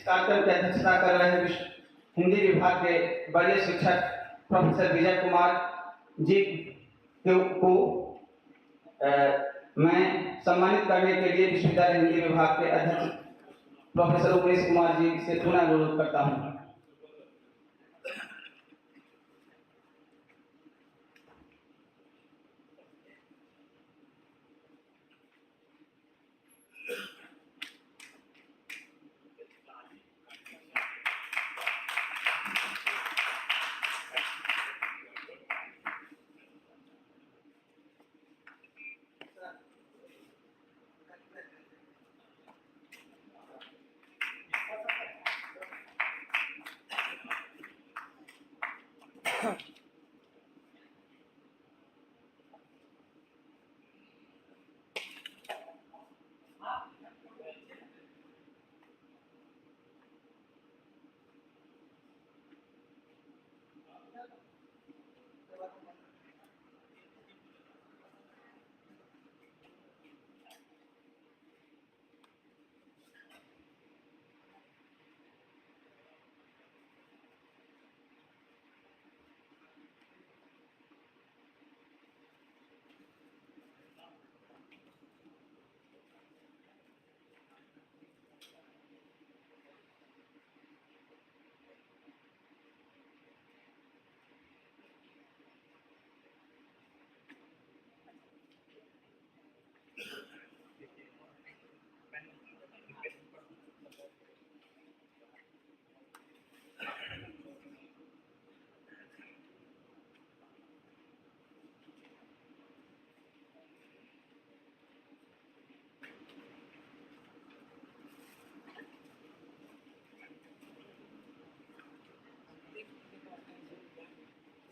कार्यक्रम की अध्यक्षता कर रहे हिंदी विभाग के वरीय शिक्षक प्रोफेसर विजय कुमार जी को मैं सम्मानित करने के लिए विश्वविद्यालय हिंदी विभाग के अध्यक्ष प्रोफेसर उमेश कुमार जी से पुनः अनुरोध करता हूँ।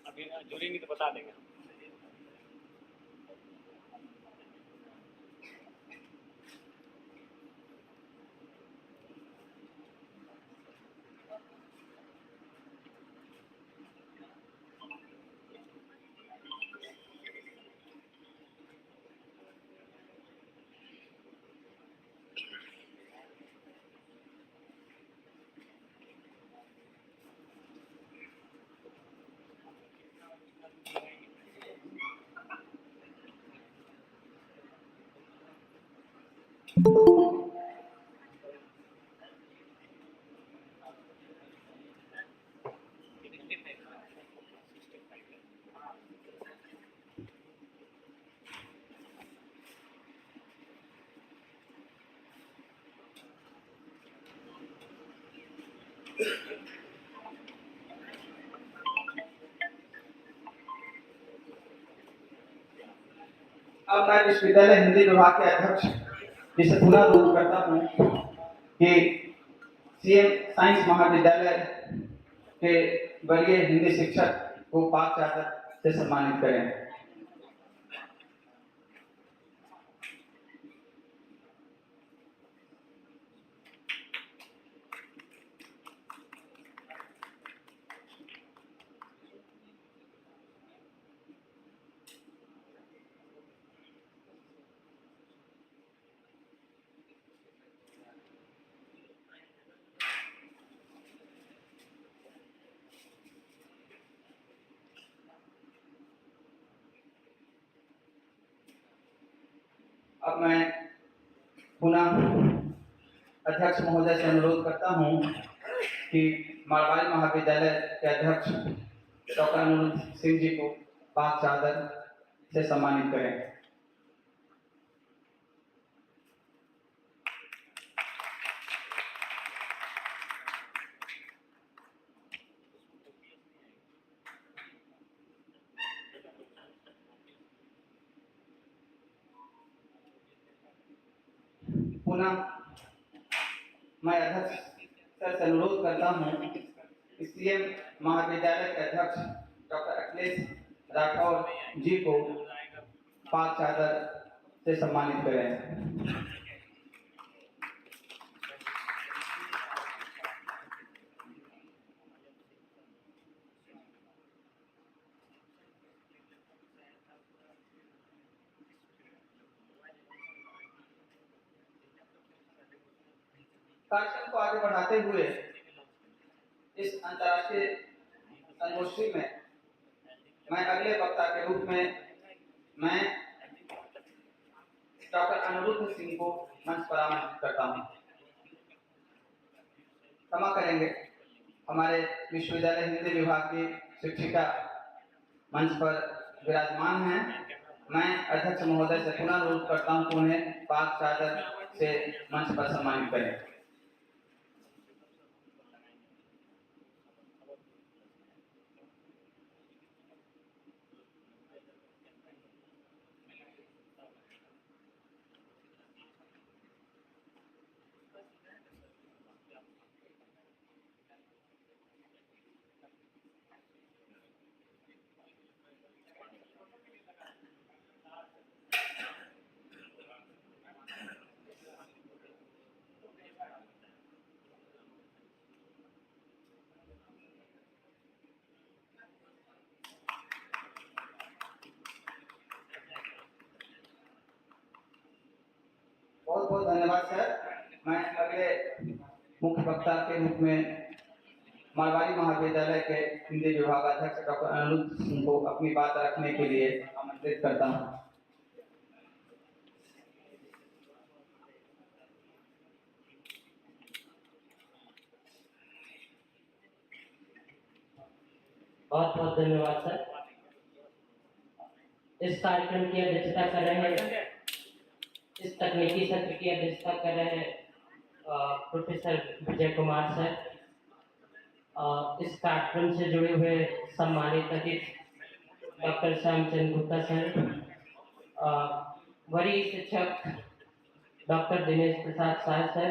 अभी जरूरी नहीं तो बता देंगे। अब मैं विश्वविद्यालय हिंदी विभाग के अध्यक्ष जिसे पुनः अनुरोध करता हूँ कि सीएम साइंस महाविद्यालय के वरीय हिंदी शिक्षक को पाक चादर से सम्मानित करें। अब मैं पुनः अध्यक्ष महोदय से अनुरोध करता हूं कि मारवाड़ी महाविद्यालय के अध्यक्ष डॉक्टर अनुरुद्ध सिंह जी को पाक चादर से सम्मानित करें। पुनः मैं अध्यक्ष सर से अनुरोध करता हूं कि सीएम महाविद्यालय के अध्यक्ष डॉक्टर अखिलेश राठौर जी को पाक चादर से सम्मानित करें। कार्यक्रम को आगे बढ़ाते हुए इस अंतर्राष्ट्रीय संगोष्ठी में मैं अगले वक्ता के रूप में मैं डॉक्टर अनिरुद्ध सिंह को मंच पर आमंत्रित करता हूँ। क्षमा करेंगे, हमारे विश्वविद्यालय हिंदी विभाग की शिक्षिका मंच पर विराजमान हैं। मैं अध्यक्ष महोदय से पुनः अनुरोध करता हूँ कि उन्हें पाक चादर से मंच पर सम्मानित करें। बहुत बहुत धन्यवाद सर। मैं अगले मुख्य वक्ता के रूप में मारवाड़ी महाविद्यालय के हिंदी विभाग अध्यक्ष डॉक्टर अनिरुद्ध सिंह को अपनी बात रखने के लिए आमंत्रित करता हूँ। बहुत बहुत धन्यवाद सर। इस कार्यक्रम की अध्यक्षता कर रहे हैं, इस तकनीकी सत्र की अध्यक्षता कर रहे हैं प्रोफेसर विजय कुमार सर। इस कार्यक्रम से जुड़े हुए सम्मानित अतिथि डॉक्टर श्यामचंद्र गुप्ता सर, वरीय शिक्षक डॉक्टर दिनेश प्रसाद शाह सर,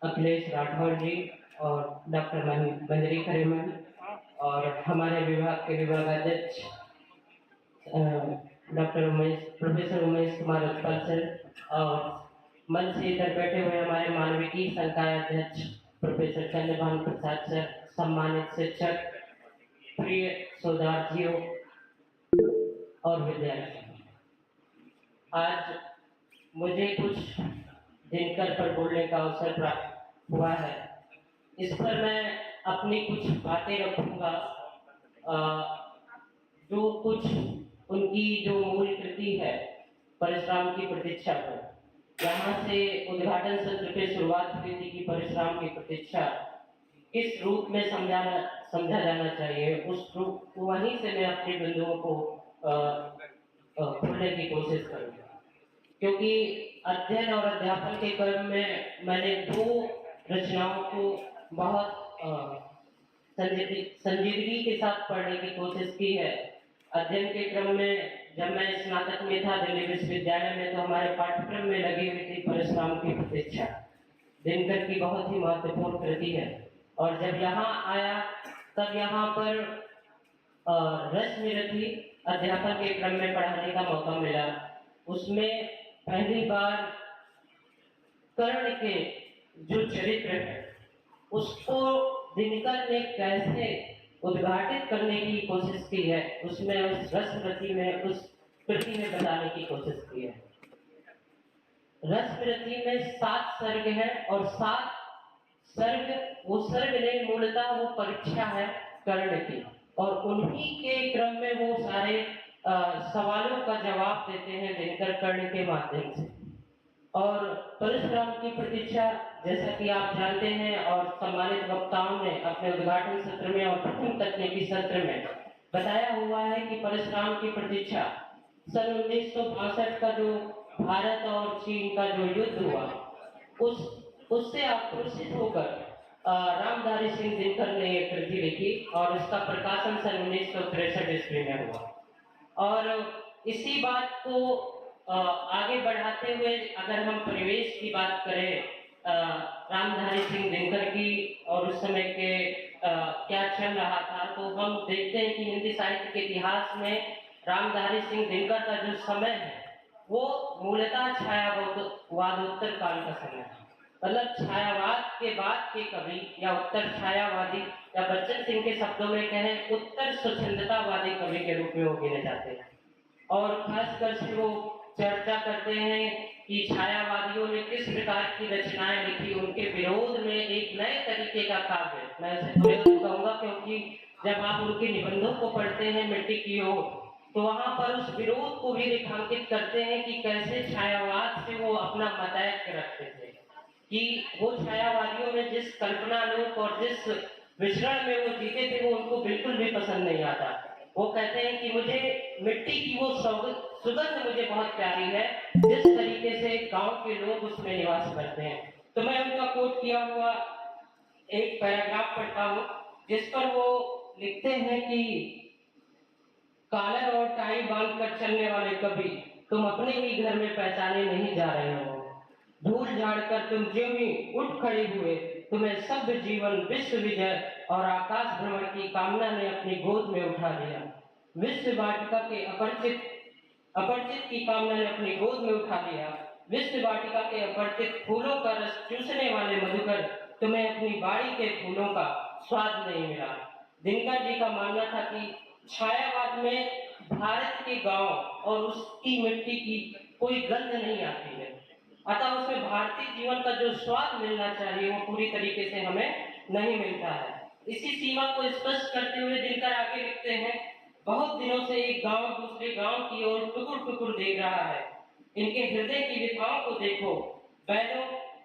अखिलेश राठौर जी और डॉक्टर मंजरी खरेमन, और हमारे विभाग के विभागाध्यक्ष doctor professor Umesh Kumar Utpal sir, और मंच से इधर बैठे हुए हमारे मानविकी संकाय अध्यक्ष प्रोफेसर चंद्रभानु प्रसाद सर, सम्मानित शिक्षक, प्रिय शोधार्थियों और विद्यार्थी। आज मुझे कुछ दिनकर पर बोलने का अवसर प्राप्त हुआ है। इस पर मैं अपनी कुछ बातें रखूंगा, जो कुछ उनकी जो मूल कृति है परशुराम की प्रतीक्षा पर। यहाँ से उद्घाटन सत्र की शुरुआत हुई थी कि परशुराम की प्रतीक्षा किस रूप में समझा जाना चाहिए, उस रूप वहीं से मैं अपने बिंदुओं को खोलने की कोशिश करूँगा। क्योंकि अध्ययन और अध्यापन के क्रम में मैंने दो रचनाओं को बहुत संजीदगी के साथ पढ़ने की कोशिश की है। अध्ययन के क्रम में जब मैं स्नातक में था दिल्ली विश्वविद्यालय में, तो हमारे पाठ्यक्रम में लगी हुई थी परशुराम की प्रतीक्षा, दिनकर की बहुत ही महत्वपूर्ण कृति है। और जब यहाँ आया तब यहाँ पर रश्मिरथी अध्यापन के क्रम में पढ़ाने का मौका मिला। उसमें पहली बार कर्ण के जो चरित्र है उसको दिनकर ने कैसे उद्घाटित करने की कोशिश की है, उसमें उस रश्मिरथी में उस कृति में बताने की कोशिश की है। रश्मिरथी में 7 सर्ग है और 7 सर्ग, वो सर्ग नहीं, मूलतः वो परीक्षा है कर्ण की, और उन्हीं के क्रम में वो सारे सवालों का जवाब देते हैं दिनकर कर्ण के माध्यम से। और परशुराम की प्रतीक्षा, जैसा कि आप जानते हैं और सम्मानित वक्ताओं ने अपने उद्घाटन सत्र में और प्रथम तकनीकी सत्र में बताया हुआ है कि परशुराम की प्रतीक्षा सन 1962 का जो भारत और चीन का जो युद्ध हुआ, उससे आक्रोशित होकर रामधारी सिंह दिनकर ने एक कृति लिखी और उसका प्रकाशन सन 1963 ईस्वी में हुआ। और इसी बात को आगे बढ़ाते हुए अगर हम परिवेश की बात करें, रामधारी सिंह दिनकर की और उस समय के क्या चल रहा था, तो हम देखते हैं कि हिंदी साहित्य के इतिहास में रामधारी सिंह दिनकर का जो समय है वो मूलतः छायावादोत्तर काल का समय है। मतलब छायावाद के बाद के कवि या उत्तर छायावादी, या बच्चन सिंह के शब्दों में कहें उत्तर स्वच्छंदतावादी कवि के रूप में वो गिने जाते हैं। और खासकर से वो चर्चा करते हैं कि छायावादियों ने किस प्रकार की रचनाएं लिखी, उनके विरोध में एक नए तरीके का काव्य, मैं इसे विरोध कहूंगा क्योंकि जब आप उनके निबंधों को पढ़ते हैं मिट्टी की ओर, तो वहां पर उस विरोध को भी रेखांकित करते हैं कि कैसे छायावाद से वो अपना मतैक्य रखते थे, कि वो छायावादियों में जिस कल्पना लोक और जिस विचरण में वो जीते थे वो उनको बिल्कुल भी पसंद नहीं आता। वो कहते हैं कि मुझे मिट्टी की वो सुगंध मुझे बहुत प्यारी है जिस तरीके से गांव के लोग उसमें निवास करते हैं। तो मैं उनका कोट किया हुआ एक पैराग्राफ पढ़ता हूँ जिस पर वो लिखते हैं कि कॉलर और टाई बांधकर चलने वाले कभी तुम अपने ही घर में पहचाने नहीं जा रहे हो। धूल झाड़कर तुम ज्यों ही उठ खड़े हुए, तुम्हें सभ्य जीवन, विश्व विजय और आकाश भ्रमण की कामना ने अपनी गोद में उठा लिया। विश्व वाटिका के अपरिचित की कामना ने अपनी गोद में उठा लिया। विश्व वाटिका के अपरिचित फूलों का रस चूसने वाले मधुकर, तुम्हें अपनी बाड़ी के फूलों का स्वाद नहीं मिला। दिनकर जी का मानना था कि छायावाद में भारत के गांव और उसकी मिट्टी की कोई गंध नहीं आती है, अतः उसमें भारतीय जीवन का जो स्वाद मिलना चाहिए वो पूरी तरीके से हमें नहीं मिलता है। इसी सीमा को स्पष्ट करते हुए दिनकर आगे लिखते हैं, बहुत दिनों से एक गांव दूसरे गांव की ओर टुकुर टुकुर देख रहा है। इनके हृदय की व्यथाओं को देखो। बैलों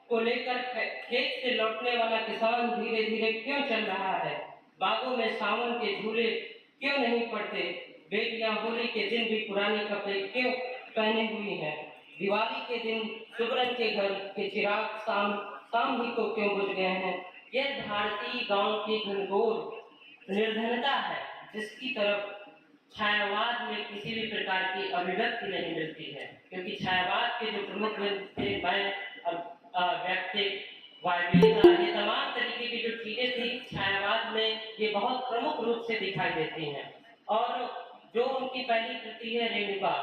को लेकर खेत से लौटने वाला किसान धीरे धीरे क्यों चल रहा है। बागों में सावन के झूले क्यों नहीं पड़ते। बेटियां होली के दिन भी पुराने कपड़े क्यों पहने हुई हैं। दिवाली के दिन सुबरन के घर के चिराग शाम ही को क्यों बुझ गए हैं। यह भारतीय गांव की घनघोर निर्धनता है जिसकी तरफ छायावाद में किसी भी प्रकार की अभिव्यक्ति नहीं मिलती है, क्योंकि छायावाद के जो प्रमुख ग्रंथ थे, व्यक्ति, वायवीयता, ये तमाम तरीके की जो चीजें थी छायावाद में ये बहुत प्रमुख रूप से दिखाई देती हैं। और जो उनकी पहली कृति है रेणुका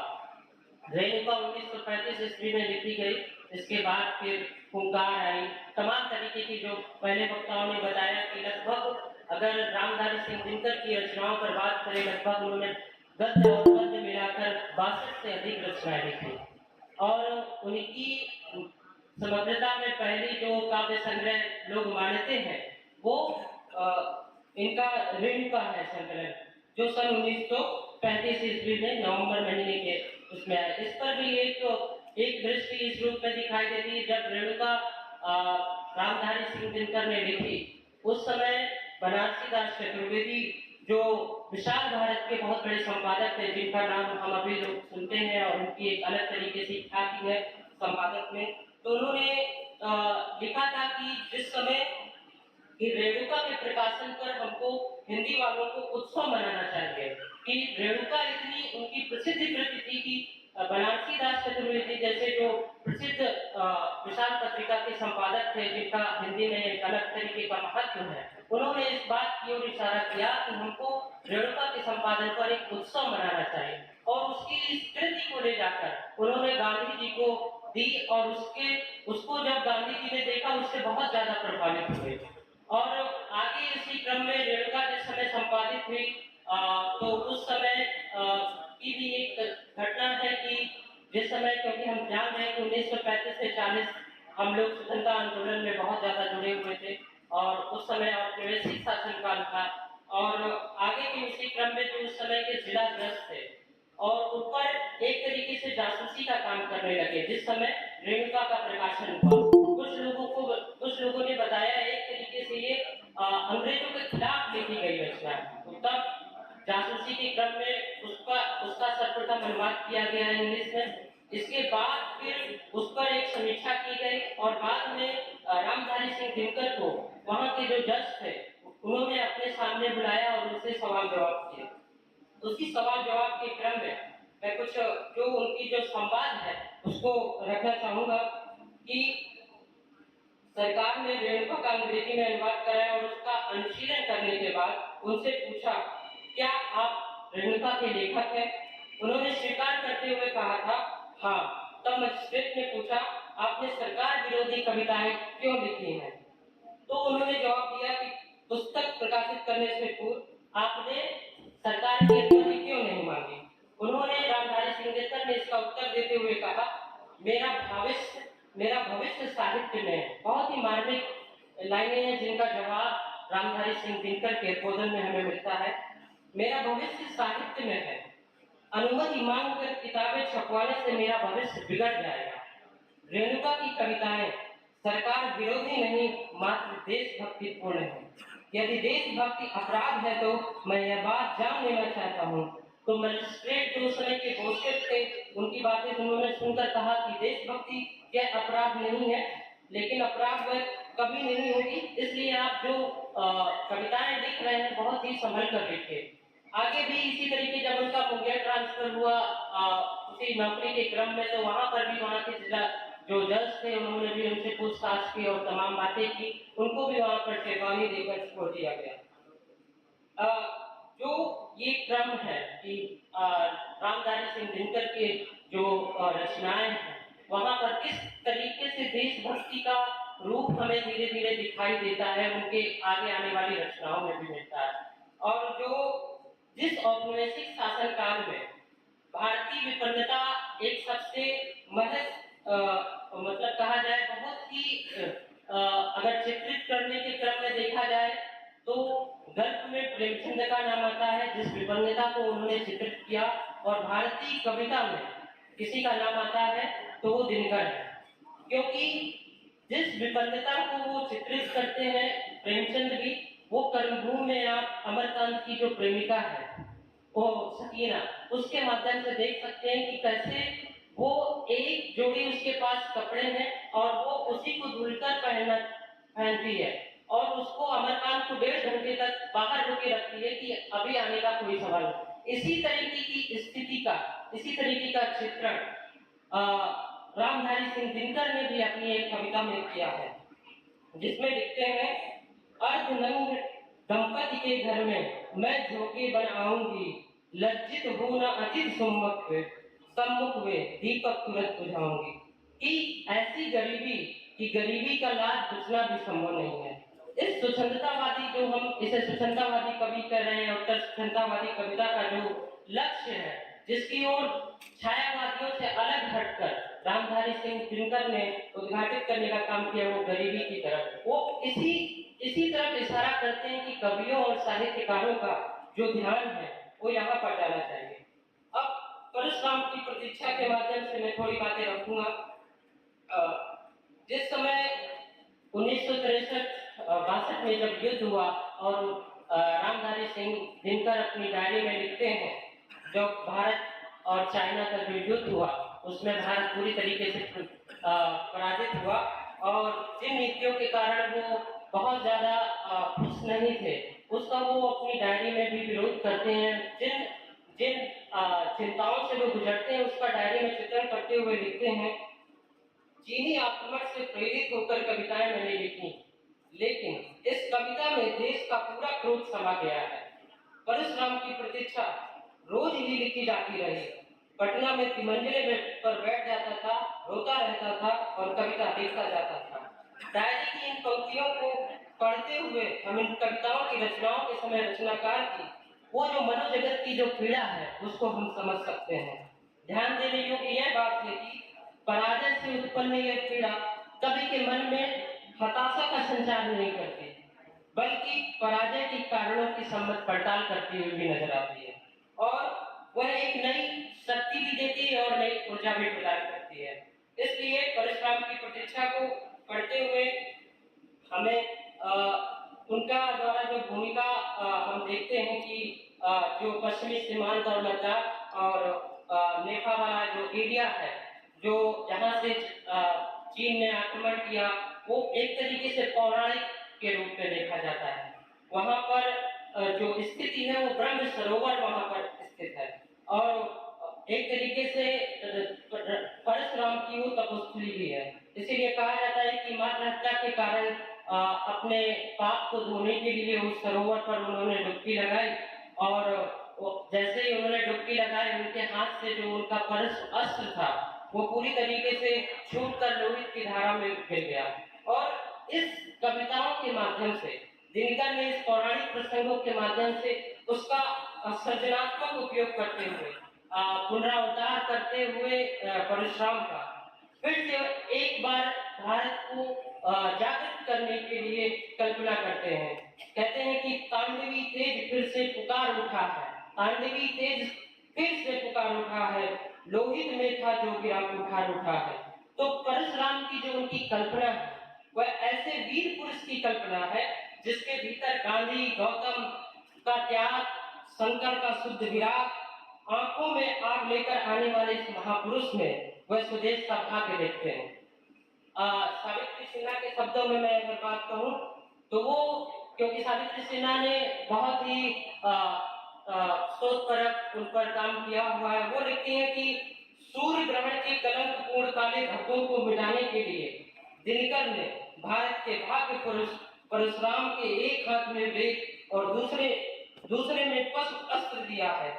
1935 ईस्वी में लिखी गई। इसके बाद फिर हुंकार आई। तमाम तरीके की जो पहले वक्ताओं ने बताया कि लगभग अगर रामधारी सिंह दिनकर की रचनाओं पर बात करें, लगभग उन्होंने गद्य और पद्य मिलाकर 62 से अधिक रचनाएं लिखी और उनकी समग्रता में पहली जो काव्य संग्रह लोग मानते हैं वो इनका रेणुका है संकलन, जो सन 1935 ईस्वी में नवंबर महीने के उसमें आया। इस पर भी एक दृष्टि इस रूप में दिखाई देती है, जब रेणुका रामधारी सिंह दिनकर ने लिखी उस समय बनारसी दास चतुर्वेदी जो विशाल भारत के बहुत बड़े संपादक थे, जिनका नाम हम अभी लोग सुनते हैं और उनकी एक अलग तरीके से ख्याति है संपादक में, तो उन्होंने लिखा था कि जिस समय कि रेणुका के प्रकाशन पर हमको हिंदी वालों को उत्सव मनाना चाहिए कि रेणुका इतनी उनकी प्रसिद्ध कृति थी कि बनारसी दास चतुर्वेदी जैसे जो प्रसिद्ध विशाल पत्रिका के संपादक थे, जिनका हिंदी में एक अलग तरीके का महत्व है, उन्होंने इस बात की ओर इशारा किया कि हमको रेणुका के संपादन पर एक उत्सव मनाना चाहिए और उसकी इस कृति को ले जाकर उन्होंने गांधी जी को दी और उसको जब गांधी जी ने देखा उससे बहुत ज्यादा प्रभावित हुए और आगे इसी क्रम में रेणुका जिस समय संपादित हुई तो उस समय की भी एक घटना है कि जिस समय, क्योंकि हम जान रहे हैं कि 1935 से 40 हम लोग स्वतंत्रता आंदोलन में बहुत ज्यादा जुड़े हुए थे और उस समय औपनिवेशिक शासनकाल था और आगे भी उसी क्रम में जो उस समय के जिला जज थे और ऊपर एक तरीके से जासूसी का काम करने लगे। जिस समय रेणुका का प्रकाशन हुआ, कुछ लोगों ने बताया एक तरीके से ये अंग्रेजों के खिलाफ लिखी गई रचना, तो तब जासूसी के क्रम में उसका सर्वप्रथम अनुवाद किया गया इंग्लिश में। इसके बाद फिर उस पर एक समीक्षा की गई और बाद में रामधारी सिंह दिनकर को वहां के जो जज थे उन्होंने अपने सामने बुलाया और उनसे सवाल जवाब किए। उसकी सवाल जवाब के क्रम में मैं कुछ जो उनकी जो संवाद है उसको रखना चाहूंगा कि सरकार ने रेणुका का अंग्रेजी में अनुवाद कराया और उसका अनुशीलन करने के बाद उनसे पूछा, क्या आप रेणुका के लेखक हैं? उन्होंने स्वीकार करते हुए कहा था, हाँ। तब मजिस्ट्रेट ने पूछा, आपने सरकार विरोधी कविताएं क्यों लिखी हैं? तो उन्होंने जवाब दिया कि पुस्तक प्रकाशित करने से पूर्व आपने सरकार की अनुमति क्यों नहीं मांगी? उन्होंने रामधारी सिंह दिनकर ने इसका उत्तर देते हुए कहा, मेरा भविष्य साहित्य में बहुत ही मार्मिक लाइनें हैं जिनका जवाब रामधारी सिंह दिनकर के उद्बोधन में हमें मिलता है। मेरा भविष्य साहित्य में है, अनुमति मांगकर किताबें छपवाने से मेरा भविष्य बिगड़ जाएगा। रेणुका की कविताएं सरकार विरोधी नहीं, मात्र देशभक्ति पूर्ण है। यदि देशभक्ति अपराध है तो मैं यह बात जान लेना चाहता हूँ। तो मजिस्ट्रेट जो उस समय के घोषित थे, उनकी बातें उन्होंने सुनकर कहा कि देशभक्ति यह अपराध नहीं है, लेकिन अपराध वह कभी नहीं होगी, इसलिए आप जो कविताएं लिख रहे हैं बहुत ही संभल कर लिखिए। आगे भी इसी तरीके जब उनका मुंगेर ट्रांसफर हुआ उसी नौकरी के क्रम में, तो वहां पर भी वहां के जिला जो जज थे उन्होंने भी उनसे पूछताछ की और तमाम बातें की, उनको भी वहां पर चेतावनी देकर छोड़ दिया गया। जो ये क्रम है कि रामधारी सिंह दिनकर के जो रचनाएं हैं, वहां पर किस तरीके से देशभक्ति का रूप हमें धीरे धीरे दिखाई देता है, उनके आगे आने वाली रचनाओं में भी मिलता है। और जो जिस औपनिवेशिक शासन काल में भारतीय विपन्नता एक सबसे महज मतलब कहा जाए बहुत ही अगर चित्रित करने के क्रम में देखा जाए तो गल्प में प्रेमचंद का नाम आता है, जिस विपन्नता को उन्होंने चित्रित किया। और भारतीय कविता में किसी का नाम आता है तो वो दिनकर है, क्योंकि जिस विपन्नता को वो चित्रित करते हैं प्रेमचंद भी, वो कर्मभूमि में आप अमरकांत की जो प्रेमिका है वो सकीना, उसके माध्यम से देख सकते हैं कि कैसे वो एक जोड़ी उसके पास कपड़े हैं और वो उसी को धुलकर पहनती है और उसको अमरकांत को 1.5 घंटे तक बाहर रोके रखती है कि अभी आने का कोई सवाल नहीं। इसी तरीके की स्थिति का, इसी तरीके का चित्रण रामधारी सिंह दिनकर ने भी अपनी एक कविता में किया है, जिसमें लिखते हैं, अर्धनंग दंपति के घर में मैं झोंके बनाऊंगी, लज्जित हो न अतिथि सम्मुख वे दीपक तुरंत बुझाऊंगी। कि ऐसी गरीबी कि गरीबी का लाज बुझना भी संभव नहीं है। इस स्वतंत्रतावादी जो हम इसे स्वतंत्रतावादी कवि कर रहे हैं, उत्तर स्वतंत्रतावादी कविता का जो लक्ष्य है, जिसकी ओर छायावादियों से अलग हटकर रामधारी सिंह दिनकर ने उद्घाटित करने का काम किया, वो गरीबी की तरफ, वो इसी तरफ इशारा करते हैं कि कवियों और साहित्यकारों का जो ध्यान है वो यहाँ पर जाना चाहिए। अब परशुराम की प्रतीक्षा के माध्यम से मैं थोड़ी बातें रखूंगा। जिस समय 1963-62 में जब युद्ध हुआ और रामधारी सिंह दिनकर अपनी डायरी में लिखते हैं, जब भारत और चाइना का जो युद्ध हुआ उसमें भारत पूरी तरीके से पराजित हुआ और जिन नीतियों के कारण वो बहुत ज्यादा खुश नहीं थे, उसका वो अपनी डायरी में भी विरोध करते हैं। जिन चिंताओं से वो गुजरते हैं उसका डायरी में चित्रण करते हुए लिखते हैं, चीनी आक्रमण से प्रेरित होकर कविताएं मैंने लिखी, लेकिन इस कविता में देश का पूरा क्रोध समा गया है। परशुराम की प्रतीक्षा रोज ही लिखी जाती रही। पटना में तिमंजले पर बैठ जाता था, रोता रहता था और कविता लिखता जाता था। डायरी की इन पंक्तियों को पढ़ते हुए हम इन कविताओं की रचनाओं के समय रचनाकार की वो जो मनोजगत की जो पीड़ा है उसको हम समझ सकते हैं। ध्यान देने योग्य यह बात है कि पराजय से उत्पन्न यह पीड़ा कवि के मन में हताशा का संचार नहीं करती, बल्कि पराजय के कारणों की सम्मत पड़ताल करती हुई भी नजर आती है और वह एक नई शक्ति भी देती है और नई ऊर्जा भी प्रदान करती है। इसलिए परशुराम की प्रतीक्षा को पढ़ते हुए हमें उनका द्वारा जो भूमिका हम देखते हैं कि जो पश्चिमी सीमांत और लद्दाख और नेफा वाला जो एरिया है, जो जहाँ से चीन ने आक्रमण किया, वो एक तरीके से पौराणिक के रूप में देखा जाता है। वहाँ पर जो स्थिति है वो ब्रह्म सरोवर वहाँ पर स्थित है और एक तरीके से परशुराम की वो तपस्थली भी है। इसीलिए कहा जाता है कि मातृ हत्या के कारण अपने पाप को धोने के लिए उस सरोवर पर उन्होंने डुबकी लगाई और जैसे ही उन्होंने डुबकी लगाई, उनके हाथ से जो उनका परश अस्त्र था वो पूरी तरीके से छूट कर लोहित की धारा में गिर गया। और इस कविताओं के माध्यम से दिनकर ने इस पौराणिक प्रसंगों के माध्यम से उसका सृजनात्मक उपयोग करते हुए पुनरावतार करते हुए परशुराम का फिर से एक बार भारत को जागृत करने के लिए कल्पना करते हैं। कहते हैं कि तांडवी तेज फिर से पुकार उठा है, तांडवी तेज फिर से पुकार उठा है, लोहित में था जो गिरा पुकार उठा है। तो परशुराम की जो उनकी कल्पना है वह ऐसे वीर पुरुष की कल्पना है जिसके भीतर गांधी, गौतम का त्याग, शंकर का शुद्ध विराग, आंखों में आग लेकर आने वाले इस महापुरुष में वह स्वदेश का भाग्य देखते हैं। सावित्री सिन्हा के शब्दों में मैं अगर बात कहूं तो वो, क्योंकि सावित्री सिन्हा ने बहुत ही शोधपरक उन पर काम किया हुआ है, वो लिखती है कि सूर्य ग्रहण के कलंकपूर्ण काले धब्बों को मिटाने के लिए दिनकर ने भारत के भाग्य पुरुष परशुराम के एक हाथ में वेद और दूसरे में पशु अस्त्र दिया है।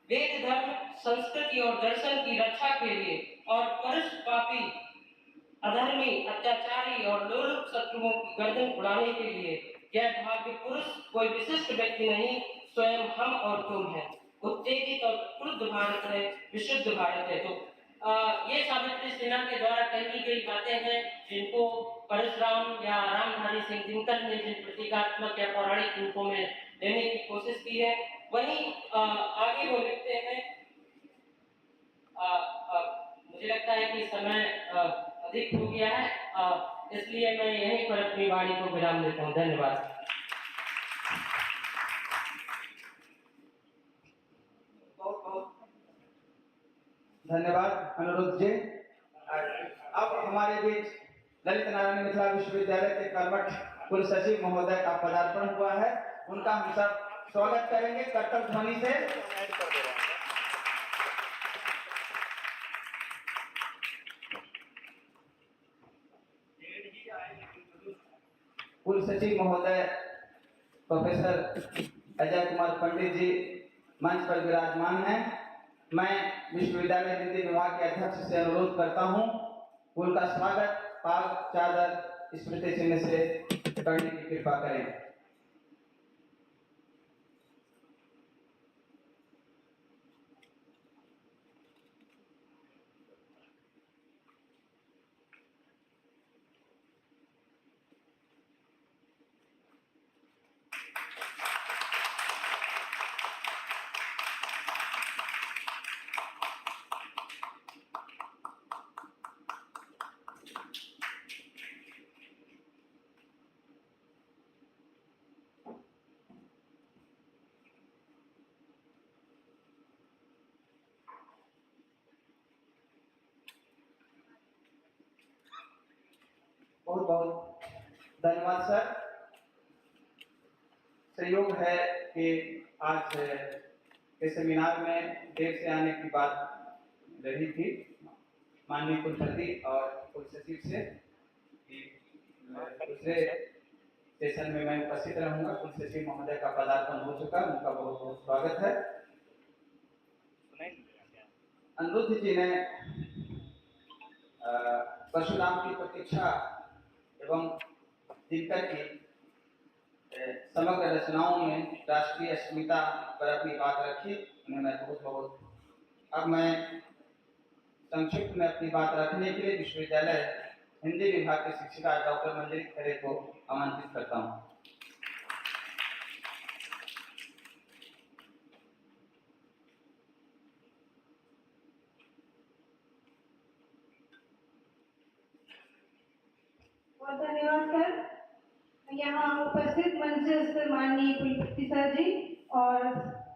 वेद धर्म, संस्कृति और दर्शन की रक्षा के लिए और परुष पापी, अधर्मी, अत्याचारी और लोलुप शत्रुओं की गर्दन उड़ाने के लिए यह भाग्य पुरुष कोई विशिष्ट व्यक्ति नहीं, स्वयं हम और तुम है। उत्तेजित और क्रुद्ध भारत है, विशुद्ध भारत है। तो ये सावित्री सिन्हा के द्वारा कही गई बातें हैं जिनको परशुराम या रामधारी सिंह दिनकर ने जिन प्रतीकात्मक या पौराणिक रूपों में देने की कोशिश की है। वहीं आगे वो लिखते हैं, मुझे लगता है कि समय अधिक हो गया है, इसलिए मैं यहीं पर अपनी वाणी को विराम देता हूँ। धन्यवाद। बहुत बहुत धन्यवाद अनुरुद्ध जी। अब हमारे बीच ललित नारायण मिथिला विश्वविद्यालय के कर्मठ कुल सचिव महोदय का पदार्पण हुआ है, उनका हम सब स्वागत करेंगे कर्तव्य ध्वनि से। कुल सचिव महोदय प्रोफेसर अजय कुमार पंडित जी मंच पर विराजमान हैं। मैं विश्वविद्यालय हिंदी विभाग के अध्यक्ष से अनुरोध करता हूं उनका स्वागत पाग चादर स्मृति चिन्ह से करने की कृपा करें। बहुत बहुत धन्यवाद सर। संयोग है कि आज इस सेमिनार में देर से आने की बात रही थी माननीय कुलपति और कुल सचिव से कि दूसरे सेशन में मैं उपस्थित रहूंगा। कुल सचिव महोदय का पदार्पण हो चुका, उनका बहुत बहुत स्वागत है। अनुरुद्ध जी ने परशुराम की प्रतीक्षा एवं दिनकर की समग्र रचनाओं में राष्ट्रीय अस्मिता पर अपनी बात रखी, उन्हें मैं बहुत बहुत। अब मैं संक्षिप्त में अपनी बात रखने के लिए विश्वविद्यालय हिंदी विभाग की शिक्षिका डॉक्टर मंजरी खरे को आमंत्रित करता हूँ। बहुत धन्यवाद सर। यहाँ उपस्थित मंचस्थ माननीय कुलपति सर जी और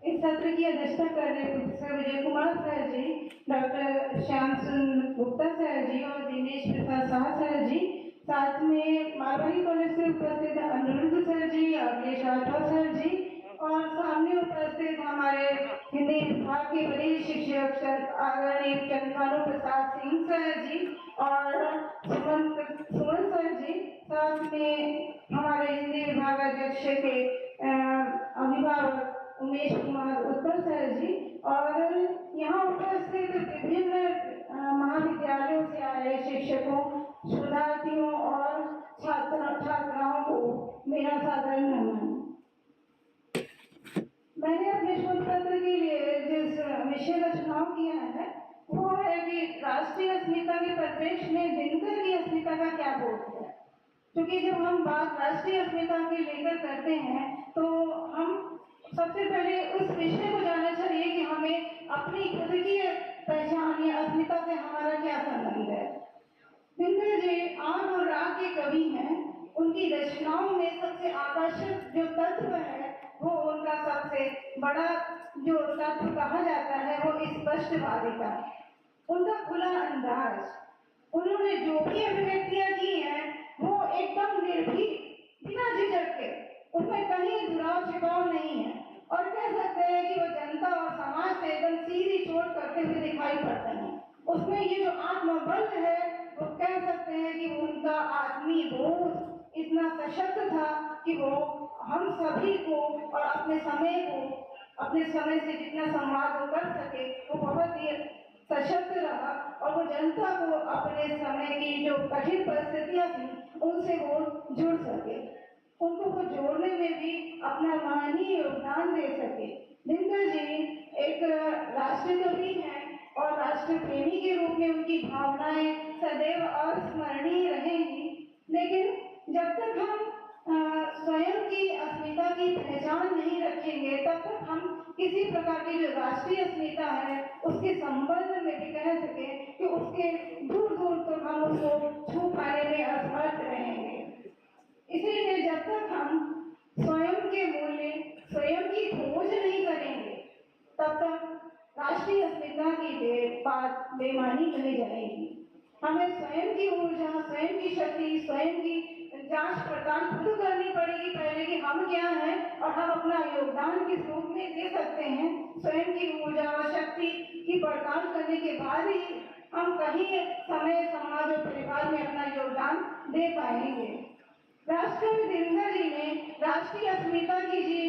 इस सत्र की अध्यक्षता कर रहे प्रोफेसर विजय कुमार सर जी, डॉक्टर श्याम सुंदर गुप्ता सर जी और दिनेश प्रसाद शाह सर जी, साथ में मारवाड़ी कॉलेज से उपस्थित अनुरुद्ध सर जी, अखिलेश राठौर सर जी और सामने उपस्थित हमारे हिंदी विभाग के वरिष्ठ शिक्षक आदरणीय चंद्रभानु प्रसाद सिंह सर जी और सुमन सर जी, साथ में हमारे हिंदी विभाग अध्यक्ष के अभिभावक उमेश कुमार उत्पल सर जी और यहाँ उपस्थित विभिन्न महाविद्यालयों से आए शिक्षकों, शोधार्थियों और छात्राओं को मेरा सादर नमन। मैंने अपने शोध पत्र के लिए जिस विषय का चुनाव किया है वो है कि राष्ट्रीय अस्मिता के परिप्रेक्ष्य में क्योंकि जब हम बात राष्ट्रीय अस्मिता की लेकर करते हैं तो हम सबसे पहले उस विषय को जानना चाहिए कि हमें अपनी खुद की पहचान या अस्मिता से हमारा क्या संबंध है। दिनकर जी आग और राग के कवि हैं। उनकी रचनाओं में सबसे आकर्षक जो तत्व है वो उनका सबसे बड़ा जो तत्व कहा जाता है वो स्पष्टवादिता, उनका खुला अंदाज। उन्होंने जो भी अभिव्यक्तियां की हैं वो एकदम निर्भीक, बिना झिझक के, उनमें कहीं दुराव छिपाव नहीं है और कह सकते हैं कि वो जनता और समाज से एकदम सीधी चोट करते हुए दिखाई पड़ते हैं। उसमें ये जो आत्मबल है वो कह सकते हैं कि उनका आत्मीय बोध इतना सशक्त था कि वो हम सभी को और अपने समय से जितना संवाद वो कर सके वो बहुत ही सशक्त रहा और वो जनता को अपने समय की जो कठिन परिस्थितियां थी उनसे वो जुड़ सके, उनको वो जोड़ने में भी अपना महनीय योगदान दे सके। दिनकर जी एक राष्ट्र कवि हैं और राष्ट्र प्रेमी के रूप में उनकी भावनाएं सदैव अविस्मरणीय रहेंगी। लेकिन जब तक हम स्वयं की अस्मिता की पहचान नहीं रखेंगे तब तक हम किसी प्रकार की जो राष्ट्रीय अस्मिता है उसके संबंध में भी कह सके कि उसके दूर दूर तक हम उसको छू पाने में असमर्थ रहेंगे। इसीलिए जब तक हम स्वयं के मूल्य, स्वयं की खोज नहीं करेंगे तब तक राष्ट्रीय अस्मिता की बात बेमानी कही जाएगी। हमें स्वयं की ऊर्जा, स्वयं की शक्ति, स्वयं की जांच पड़ताल खुद करनी पड़ेगी पहले कि हम क्या हैं और हम अपना योगदान किस रूप में दे सकते हैं। स्वयं की ऊर्जा और शक्ति की पड़ताल करने के बाद ही हम कहीं समय, समाज और परिवार में अपना योगदान दे पाएंगे। राष्ट्रकवि दिनकर जी ने राष्ट्रीय अस्मिता की जी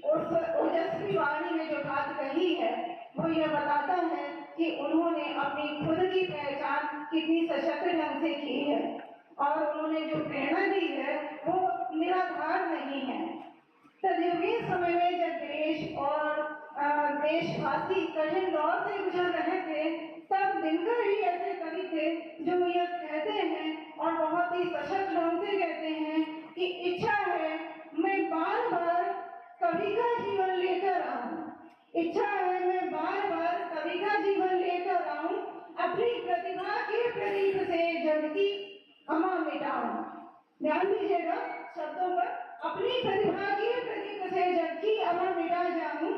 ओजस्वी वाणी में जो बात कही है वो यह बताता है कि उन्होंने अपनी खुद की पहचान कितनी सशक्त ढंग से की है और उन्होंने जो प्रेरणा दी है वो निराधार नहीं है। सदियों समय में जब देश और देशवासी कठिन दौर से गुजर रहे थे तब दिनकर ही ऐसे कवि थे जो यह कहते हैं और बहुत ही सशक्त ढंग से कहते हैं कि इच्छा है मैं बार बार कवि का जीवन लेकर आऊं, इच्छा है मैं बार बार कवि का जीवन लेकर आऊं, अपनी प्रतिभा के प्रदीप से जग की अमा मिटाऊं। ध्यान दीजिएगा शब्दों पर, अपनी प्रतिभा के प्रदीप से जग की अमा मिटा जाऊं,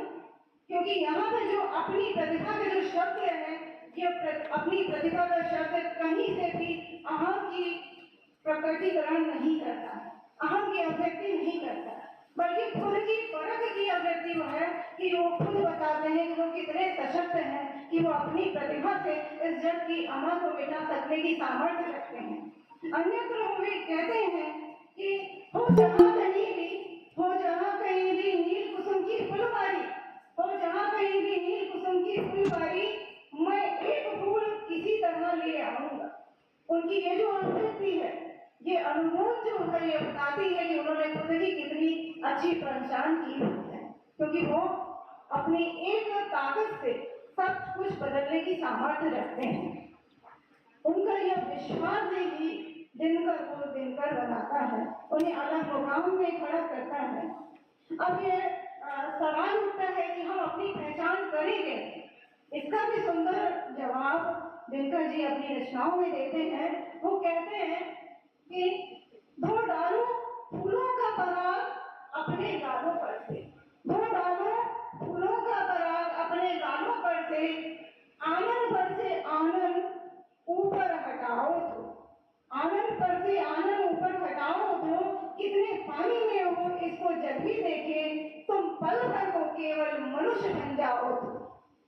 क्योंकि यहाँ पे जो अपनी प्रतिभा का जो शब्द है ये अपनी प्रतिभा का शब्द कहीं से भी अहम की प्रकटीकरण नहीं करता, अहम की अभिव्यक्ति नहीं करता, बल्कि खुद की परख की अभिव्यक्ति वो है कि वो खुद बताते हैं कि वो कितने सशक्त हैं कि वो अपनी प्रतिभा से इस जग की अमा को मिटा सकने की सामर्थ्य रखते हैं। अन्यत्र वो भी कहते हैं कि हो जहाँ कहीं भी, हो जहाँ कहीं भी नील कुसुम की फुलवारी, हो जहाँ कहीं भी नील कुसुम की फुलवारी, मैं एक फूल किसी तरह ले आऊंगा। उनकी ये जो अभिव्यक्ति है, ये अनुभव जो है ये बताती है कि उन्होंने खुद की कितनी अच्छी पहचान की है, क्योंकि वो अपनी एक ताकत से सब कुछ बदलने की सामर्थ्य रखते हैं। उनका यह विश्वास है कि दिनकर को दिनकर बनाता है, उन्हें अलग मुकाम में खड़ा करता है। अब ये सवाल उठता है कि हम अपनी पहचान करेंगे, इसका भी सुंदर जवाब दिनकर जी अपनी रचनाओं में देते हैं। वो कहते हैं कि धो डालो फूलों का पराग अपने गालों पर से, धो डालो फूलों का पराग अपने गालों पर से, आनंद पर से आनंद ऊपर हटाओ तो, आनंद पर से आनंद ऊपर हटाओ तो, कितने पानी में हो इसको जब भी देखे, तुम पल भर को केवल मनुष्य बन जाओ तो,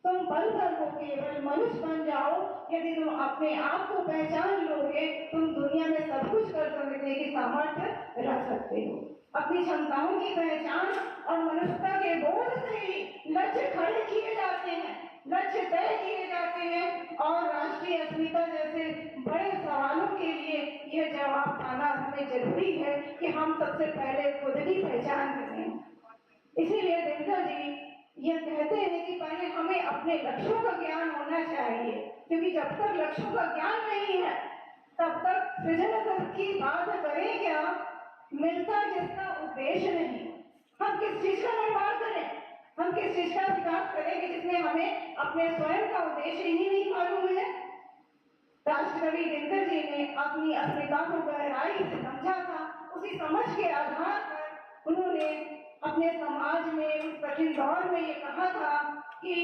तुम पल भर को केवल मनुष्य बन जाओ। यदि तुम अपने आप को पहचान लोगे तुम दुनिया में सब कुछ कर सकने की सामर्थ्य रख सकते हो। अपनी क्षमताओं की पहचान और मनुष्यता के बोध से ही लक्ष्य खड़े किए जाते हैं, लक्ष्य तय किए जाते हैं और राष्ट्रीय अस्मिता जैसे बड़े सवालों के लिए यह जवाब पाना हमें जरूरी है कि हम सबसे पहले खुद की पहचान करें। इसीलिए दिनकर जी यह कहते हैं कि पहले हमें अपने लक्ष्यों का ज्ञान होना चाहिए, क्योंकि जब तक लक्ष्यों का ज्ञान नहीं है तब तक सृजन की बात करें क्या, मिलता जिसका उद्देश्य नहीं। हम किस चीज का निर्माण करें, हम किस चीज का विकास करेंगे जिसमें हमें अपने स्वयं का उद्देश्य ही नहीं मालूम है। राष्ट्रकवि दिनकर जी ने अपनी अस्मिता को गहराई से समझा था। उसी समझ के आधार पर उन्होंने अपने समाज में उस कठिन दौर में ये कहा था कि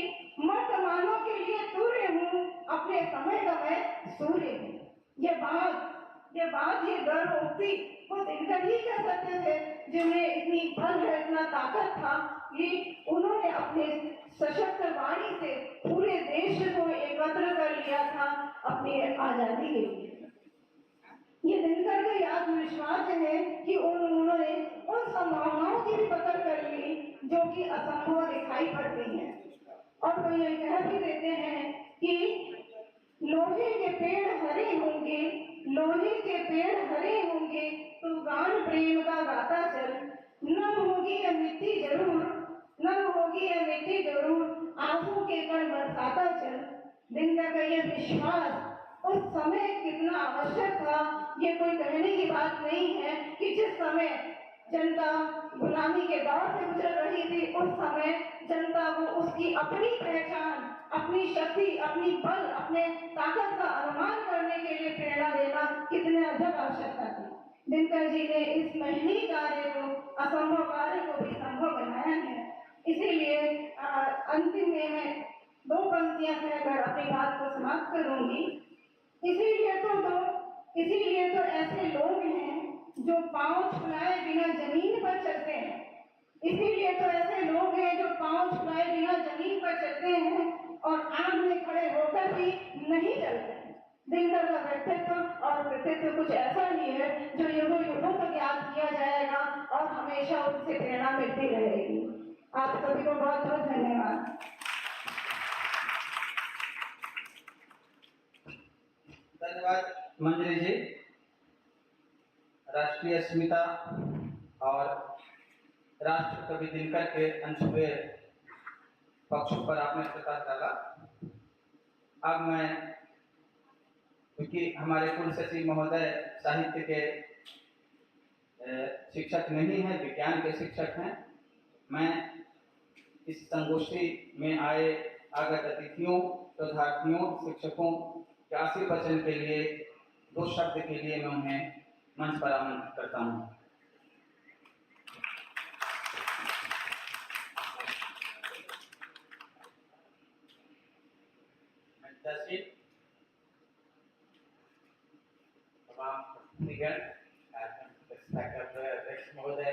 वर्तमानों के लिए सूर्य हूँ, अपने समय का मैं सूर्य हूँ। ये गर्भोक्ति वो दिनकर ही कह सकते थे, जिन्हें इतनी बल है, इतना ताकत था कि उन्होंने अपने सशक्त वाणी से पूरे देश को एकत्र कर लिया था अपनी आजादी के लिए। ये दिनकर का आत्मविश्वास है कि उन्होंने उन संभावनाओं की भी पकड़ कर ली जो कि असंभव दिखाई पड़ती हैं। और वो ये कह भी देते हैं कि लोहे के पेड़ हरे होंगे, लोहे के पेड़ हरे होंगे, तू गान प्रेम का गाता चल। न होगी यह मिट्टी जरूर, न होगी यह मिट्टी जरूर, आंसू के कण बरसाता चल। दिनकर का ये विश्वास उस समय कितना आवश्यक था, ये कोई कहने की बात नहीं है कि जिस समय जनता गुलामी के दौर से गुजर रही थी, उस समय जनता को उसकी अपनी पहचान, अपनी शक्ति, अपनी बल, अपने ताकत का अनुमान करने के लिए प्रेरणा देना कितने अजब आवश्यकता थी। दिनकर जी ने इस महनीय कार्य को, असंभव कार्य को भी संभव बनाया है। इसीलिए अंतिम में मैं 2 पंक्तियां कहकर अपनी बात को समाप्त करूंगी। इसीलिए तो ऐसे लोग हैं जो पांव छुलाए बिना जमीन पर चलते हैं। इसीलिए तो ऐसे लोग हैं जो पांव छुलाए बिना जमीन पर चलते हैं और आग में खड़े होकर भी नहीं जलते हैं। दिनकर का व्यक्तित्व और कृतित्व कुछ ऐसा ही है जो युगों युगों तक याद किया जाएगा और हमेशा उससे प्रेरणा मिलती रहेगी। आप सभी को बहुत बहुत धन्यवाद। धन्यवाद मंजरी जी। राष्ट्रीय अस्मिता और राष्ट्र कवि दिनकर के अनछुए पक्षों पर आपने प्रकाश डाला। अब मैं, क्योंकि हमारे कुल सचिव महोदय साहित्य के शिक्षक नहीं हैं, विज्ञान के शिक्षक हैं, मैं इस संगोष्ठी में आए आगत अतिथियों, शोधार्थियों, शिक्षकों के आशीर्वचन के लिए 2 शब्द के लिए मैं उन्हें मंच पर आमंत्रित करता हूँ। तमाम अध्यक्ष महोदय,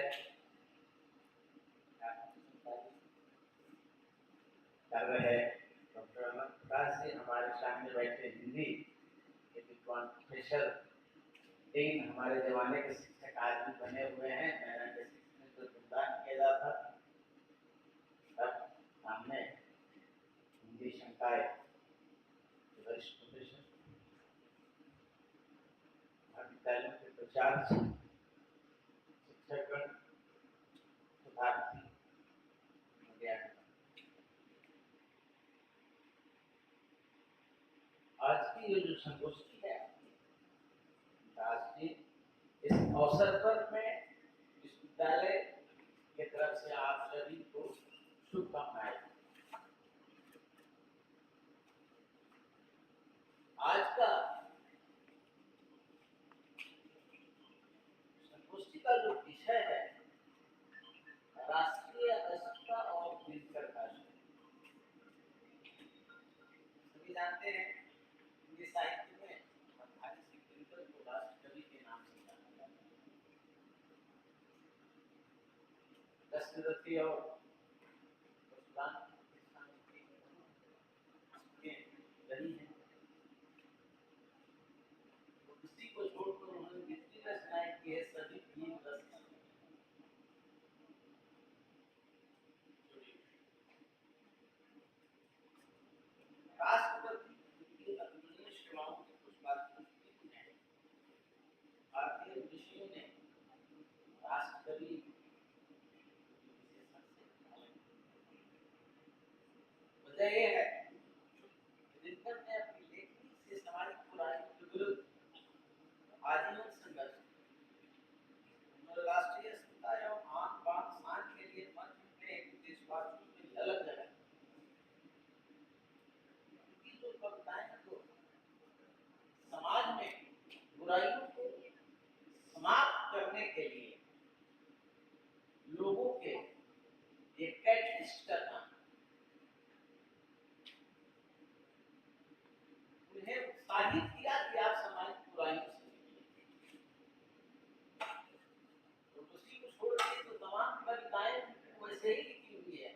कर रहे डॉक्टर अमर प्रकाश जी, हमारे सामने बैठे हिंदी के विद्वान प्रोफेसर, 3 हमारे जमाने के शिक्षक आज भी बने हुए हैं। मैंने के शिक्षक में जो योगदान किया जाता, तब सामने हिंदी संकाय वरिष्ठ प्रोफेसर, विद्यालयों के प्रचार शिक्षकगण, शोधार्थी, आज की ये जो संगोष्ठी है, आज की इस अवसर पर मैं विश्वविद्यालय की तरफ से आप सभी को शुभकामनाएं। आज का संगोष्ठी का जो विषय है, राष्ट्रीय अस्मिता और दिनकर का, सभी जानते हैं हिंदी साहित्य में मध्यान्ह सिंह दिनकर को राष्ट्रकवि के नाम से जाना जाता है। दशरथी और रही है, उसी को छोड़कर उन्होंने जितनी रचनाएं की है, सभी 3 रस राष्ट्रपति की अतुलनीय सेवाओं की कुछ बात है। भारतीय ऋषियों ने राष्ट्रकवि विशेषण से उन्हें उत्साहित किया कि आप समाज की बुराइयों से तो उसी को छोड़ के तो तमाम कविताएं वैसे ही लिखी हुई है।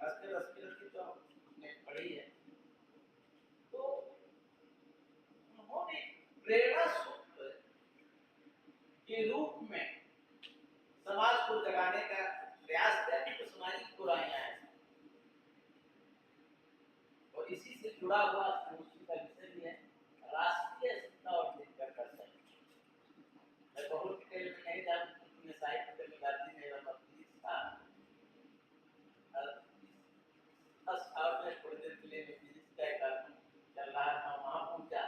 की तो हमने पढ़ी है। तो उन्होंने प्रेरणा सूत्र के रूप में समाज को जगाने का प्रयास किया कि तो सामाजिक बुराइयां हैं और इसी से जुड़ा हुआ समस्या का विषय भी है राष्ट्रीय अस्मिता और दिनकर का सही। मैं बहुत डिटेल में नहीं जानता साहित्य में जाती मेरा मतलब था में थोड़ी देर के लिए फिजिक्स का एक चल रहा था वहाँ पहुँचा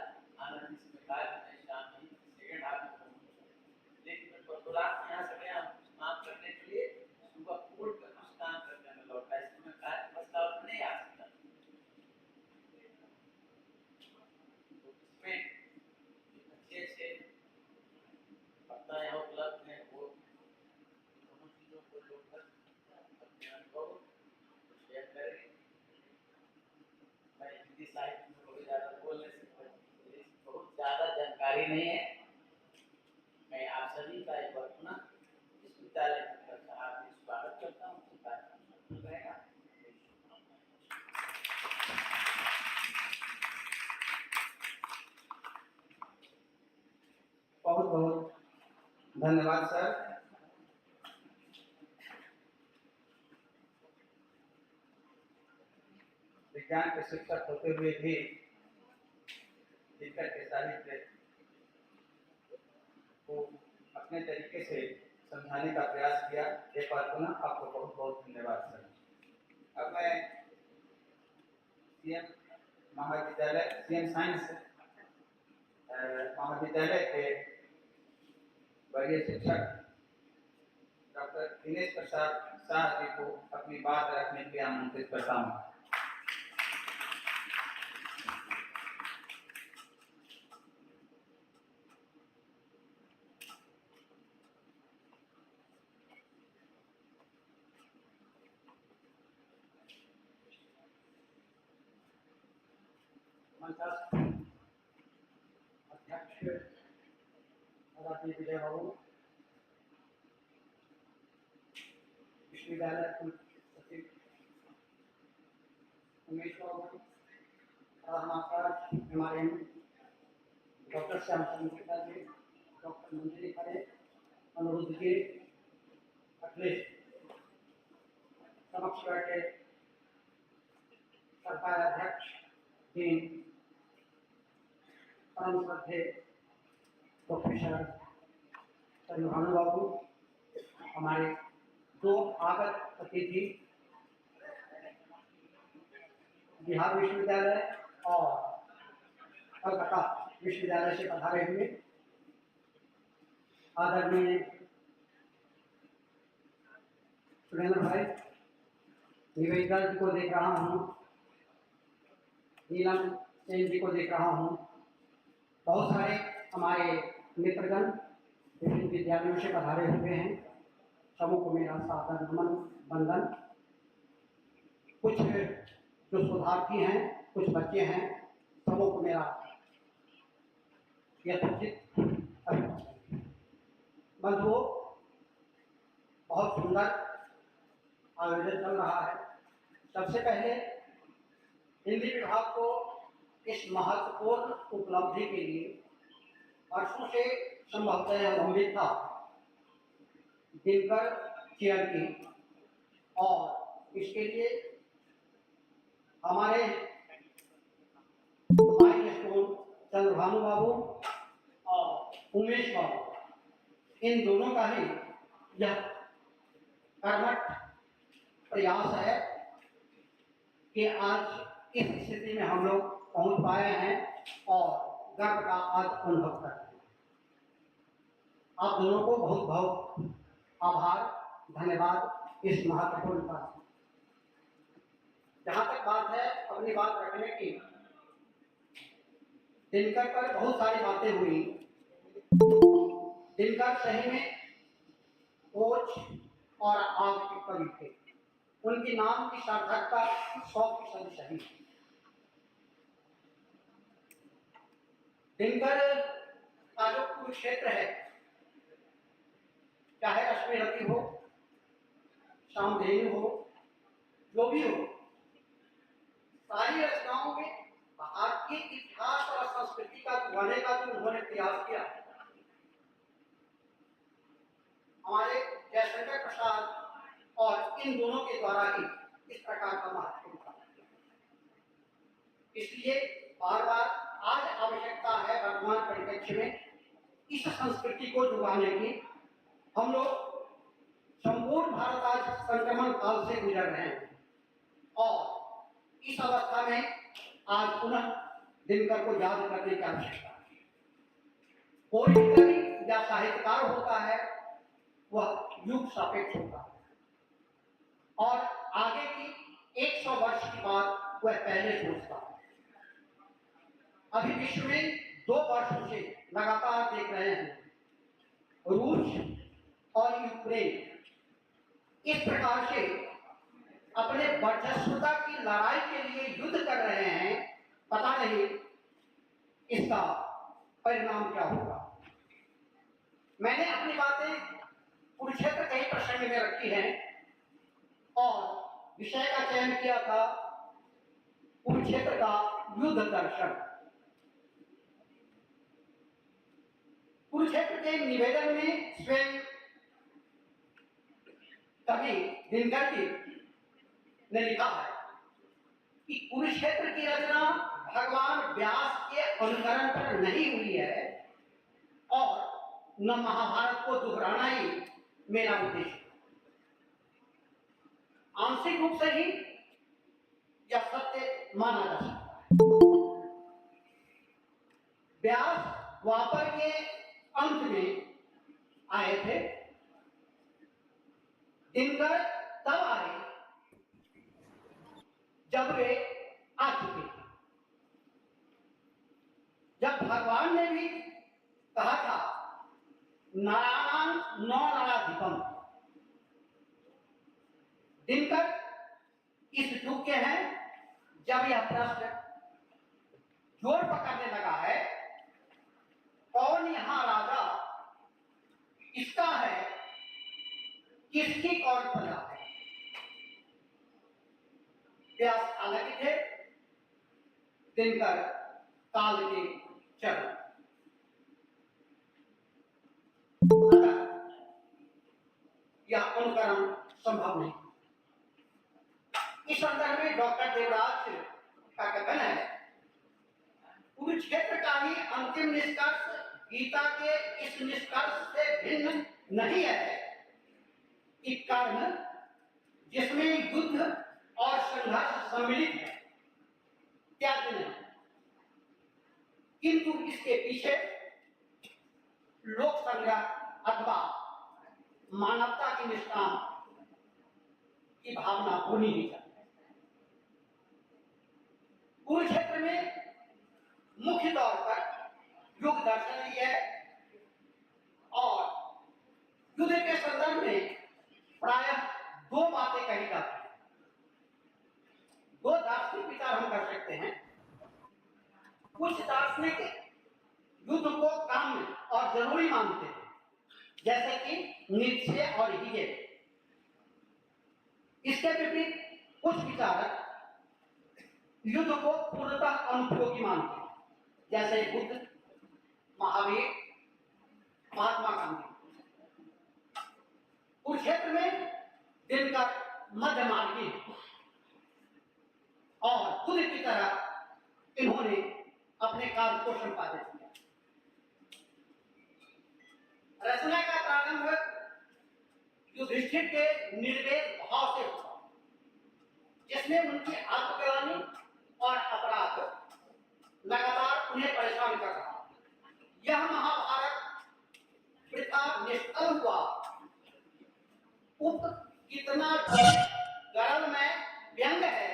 आनंद इसमें कहा कि मैं शाम नहीं सेकेंड हाफ में पहुँचूंगा लेकिन मैं परसुराम यहाँ से गया काम करने के लिए सुबह कोर्ट का कुछ काम करने में लौटा इसमें कहा बस लौट नहीं आ सकता तो इसमें अच्छे अच्छे पता यहाँ उपलब्ध है वो दोनों चीज़ों को जोड़कर अपने अनुभव शेयर करें। मैं हिंदी साहित्य में बहुत ज़्यादा बोल नहीं सकता, बहुत ज़्यादा जानकारी नहीं है। मैं आप सभी का एक बार पुनः इस विद्यालय में स्वागत करता हूँ। बहुत बहुत धन्यवाद सर। विज्ञान के शिक्षक होते हुए भी दिनकर के साहित्य को अपने तरीके से समझाने का प्रयास किया। एक बार पुनः आपको बहुत बहुत धन्यवाद सर। अब मैं सीएम महाविद्यालय सीएम साइंस महाविद्यालय के वरीय शिक्षक डॉक्टर दिनेश प्रसाद शाह जी को अपनी बात रखने के लिए आमंत्रित करता हूँ। अध्यक्ष विजय बाबू, विश्वविद्यालय सचिव उमेश बाबू, हमारे डॉक्टर श्याम चंद्र जी, डॉक्टर मंजरी खड़े, अनुरुद्ध जी, अखिलेश समक्ष बैठे सरकार अध्यक्ष जी, परम श्रद्धेय प्रोफेसर चंद्रभानु बाबू, हमारे दो आगत अतिथि बिहार विश्वविद्यालय और कलकत्ता विश्वविद्यालय से पधारे हुए आदरणीय सुरेंद्र भाई, निवेदिता जी को देख रहा हूँ, नीलम सेन जी को देख रहा हूँ, बहुत सारे हमारे मित्रगण विभिन्न विद्यालयों से पधारे हुए हैं। सबों को मेरा सादर नमन वंदन। कुछ जो शोधार्थी हैं, कुछ बच्चे हैं, सबों को मेरा यथोचित अभिवादन। बंधुओं, बहुत सुंदर आयोजन चल रहा है। सबसे पहले हिंदी विभाग को इस महत्वपूर्ण उपलब्धि के लिए वर्षों से संभवतः लंबित था दिनकर चेयर की, और इसके लिए हमारे माइलस्टोन चंद्रभानु बाबू और उमेश बाबू, इन दोनों का ही यह कर्मठ प्रयास है कि आज इस स्थिति में हम लोग पहुंच पाए हैं और गर्व का आज अनुभव कर रहे हैं। आप दोनों को बहुत बहुत आभार, धन्यवाद इस महत्वपूर्ण बात। जहाँ तक बात है अपनी बात रखने की, दिनकर पर बहुत सारी बातें हुई। दिनकर सही में कोच और आग के कवि थे। उनके नाम की सार्थकता 100% सही है। दिनकर का जो कुरुक्षेत्र है, चाहे अश्वमेधवती हो, सामधेनु हो, जो भी हो, सारी रचनाओं में भारतीय इतिहास और संस्कृति का जुड़ाने का जो उन्होंने प्रयास किया, हमारे जयशंकर प्रसाद और इन दोनों के द्वारा ही इस प्रकार का महत्वपूर्ण था। इसलिए बार बार आज आवश्यकता है वर्तमान परिप्रेक्ष्य में इस संस्कृति को जुड़ाने की। हम लोग संपूर्ण भारत आज संक्रमण काल से गुजर रहे हैं और इस अवस्था में आज पुनः दिनकर को याद करने की आवश्यकता है। कोई भी कवि या साहित्यकार होता है वह युग सापेक्ष होता है और आगे की 100 वर्ष की बात वह पहले सोचता है। अभी विश्व में 2 वर्षों से लगातार देख रहे हैं, रूस और यूक्रेन इस प्रकार से अपने वर्चस्वता की लड़ाई के लिए युद्ध कर रहे हैं। पता नहीं इसका परिणाम क्या होगा। मैंने अपनी बातें कुरुक्षेत्र के ही प्रसंग में रखी हैं और विषय का चयन किया था कुरुक्षेत्र का युद्ध दर्शन। कुरुक्षेत्र के निवेदन में स्वयं कवि दिनकर जी ने लिखा है कि कुरुक्षेत्र की रचना भगवान व्यास के अनुकरण पर नहीं हुई है और न महाभारत को दोहराना ही मेरा उद्देश्य। आंशिक रूप से ही यह सत्य माना जा सकता है। व्यास द्वापर के अंत में आए थे, दिनकर तब आए जब वे आ चुके थे। जब भगवान ने भी कहा था नारायण नौ नाराधिपम, दिनकर इस युग के हैं जब यह प्रश्न जोर पकड़ने लगा है कौन यहां राजा, इसका है किसकी कौन प्रजा है। व्यास अलग थे, दिनकर काल के चरण। यह अनुकरण संभव नहीं। इस संदर्भ में डॉक्टर देवराज का कथन है कुरुक्षेत्र का ही अंतिम निष्कर्ष गीता के इस निष्कर्ष से भिन्न नहीं है कि कर्म जिसमें युद्ध और संघर्ष सम्मिलित है त्याग नहीं, किंतु इसके पीछे लोक संग्रह अथवा मानवता की निष्ठा की भावना होनी ही चाहिए। कुरुक्षेत्र में मुख्य तौर पर युग दर्शन ही है और युद्ध के संदर्भ में प्रायः 2 बातें कही जाती हैं। 2 दार्शनिक विचार हम कर सकते हैं। कुछ दार्शनिक युद्ध को काम्य और जरूरी मानते हैं, जैसे कि नीत्शे और हीगेल। इसके विपरीत कुछ विचारक युद्ध को पूर्णतः अनुपयोगी मानते हैं, जैसे बुद्ध, महावीर, महात्मा गांधी। कुरुक्षेत्र में दिनकर मध्य मार्गी और खुद की तरह इन्होंने अपने कार्य को संपादित किया। रचना का प्रारंभ युधिष्ठिर के निर्वेद भाव से हुआ, जिसमें उनकी आत्मग्लानि और अपराध लगातार उन्हें परेशान कर रहा। यह महाभारत वृथा निष्फल हुआ। उप कितना गरल में व्यंग है,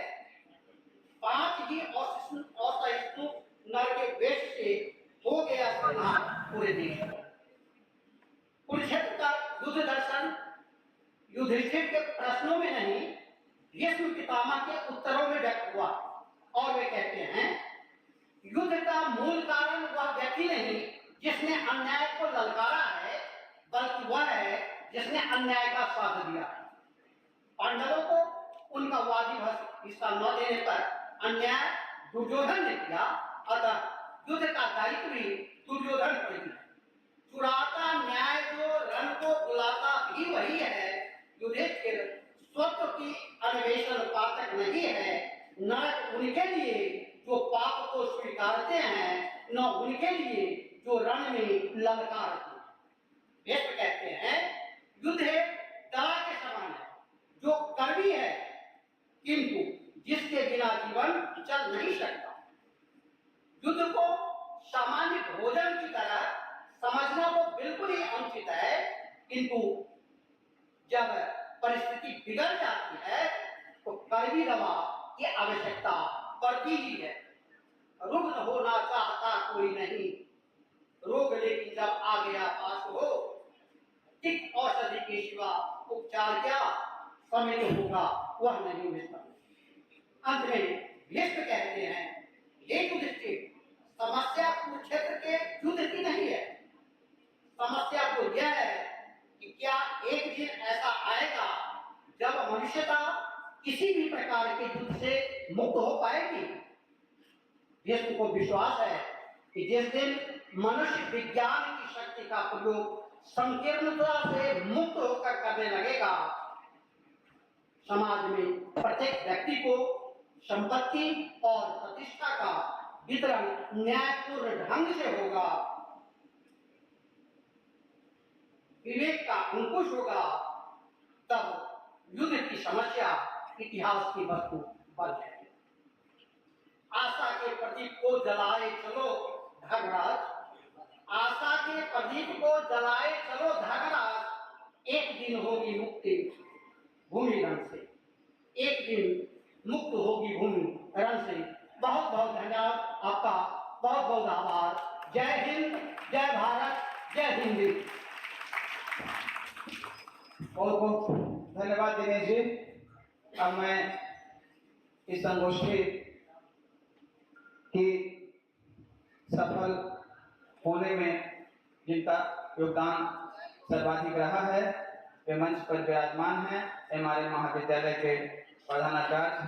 5 ही असहिष्णु नर के वेश से हो गया संहार पूरे देश में। कुरुक्षेत्र का युद्ध दर्शन युधिष्ठिर के प्रश्नों में नहीं, भीष्म पितामह के उत्तरों में व्यक्त हुआ और वे कहते हैं युद्ध का मूल कारण वह व्यक्ति व्यक्ति नहीं जिसने अन्याय को ललकारा है, बल्कि वह है जिसने अन्याय का साथ दिया। पांडवों को उनका वाजिब हिस्सा न देने पर अन्याय दुर्योधन ने किया, अतः युद्ध का दायित्व भी दुर्योधन पर ही। चुराता न्याय जो रण को बुलाता भी वही है। युधिष्ठिर स्वत्व की अन्वेषण पातक नहीं है। नरक उनके लिए जो पाप को स्वीकारते हैं, न उनके लिए जो रण में ललकारते हैं। व्यस्त कहते हैं युद्ध दवा के समान है, जो कर्मी है किंतु जिसके बिना जीवन चल नहीं सकता। युद्ध को सामान्य भोजन की तरह समझना तो बिल्कुल ही अनुचित है, किंतु जब परिस्थिति बिगड़ जाती है तो कर्मी दवा की आवश्यकता पड़ती ही है। रुग्ण होना चाहता कोई नहीं, रोग लेकिन जब आ गया पास हो, ठीक औषधि के सिवा उपचार क्या समय जो होगा वह नहीं मिलता। अंत में व्यस्त कहते हैं ये युधिष्ठिर, समस्या कुरुक्षेत्र के युद्ध की नहीं है। समस्या तो यह है कि क्या एक दिन ऐसा आएगा जब मनुष्यता किसी भी प्रकार के युद्ध से मुक्त हो पाएगी। व्यस्त को विश्वास है कि जिस दिन मनुष्य विज्ञान की शक्ति का प्रयोग संकीर्णता से मुक्त होकर करने लगेगा, समाज में प्रत्येक व्यक्ति को संपत्ति और प्रतिष्ठा का वितरण न्यायपूर्ण ढंग से होगा, विवेक का अंकुश होगा, तब युद्ध की समस्या इतिहास की वस्तु बन जाएगी। आशा के प्रदीप को जलाए चलो धर्मराज, आशा के प्रदीप को जलाए चलो धर्मराज, एक दिन होगी मुक्ति भूमि रण से, एक दिन मुक्त होगी भूमि रण से। बहुत बहुत धन्यवाद आपका, बहुत बहुत आभार। जय हिंद, जय भारत, जय हिंद। बहुत बहुत धन्यवाद दिनेश जी। अब मैं इस संगोष्ठी की सफल होने में जिनका योगदान सर्वाधिक रहा है वे मंच पर विराजमान हैं हमारे महाविद्यालय के प्रधानाचार्य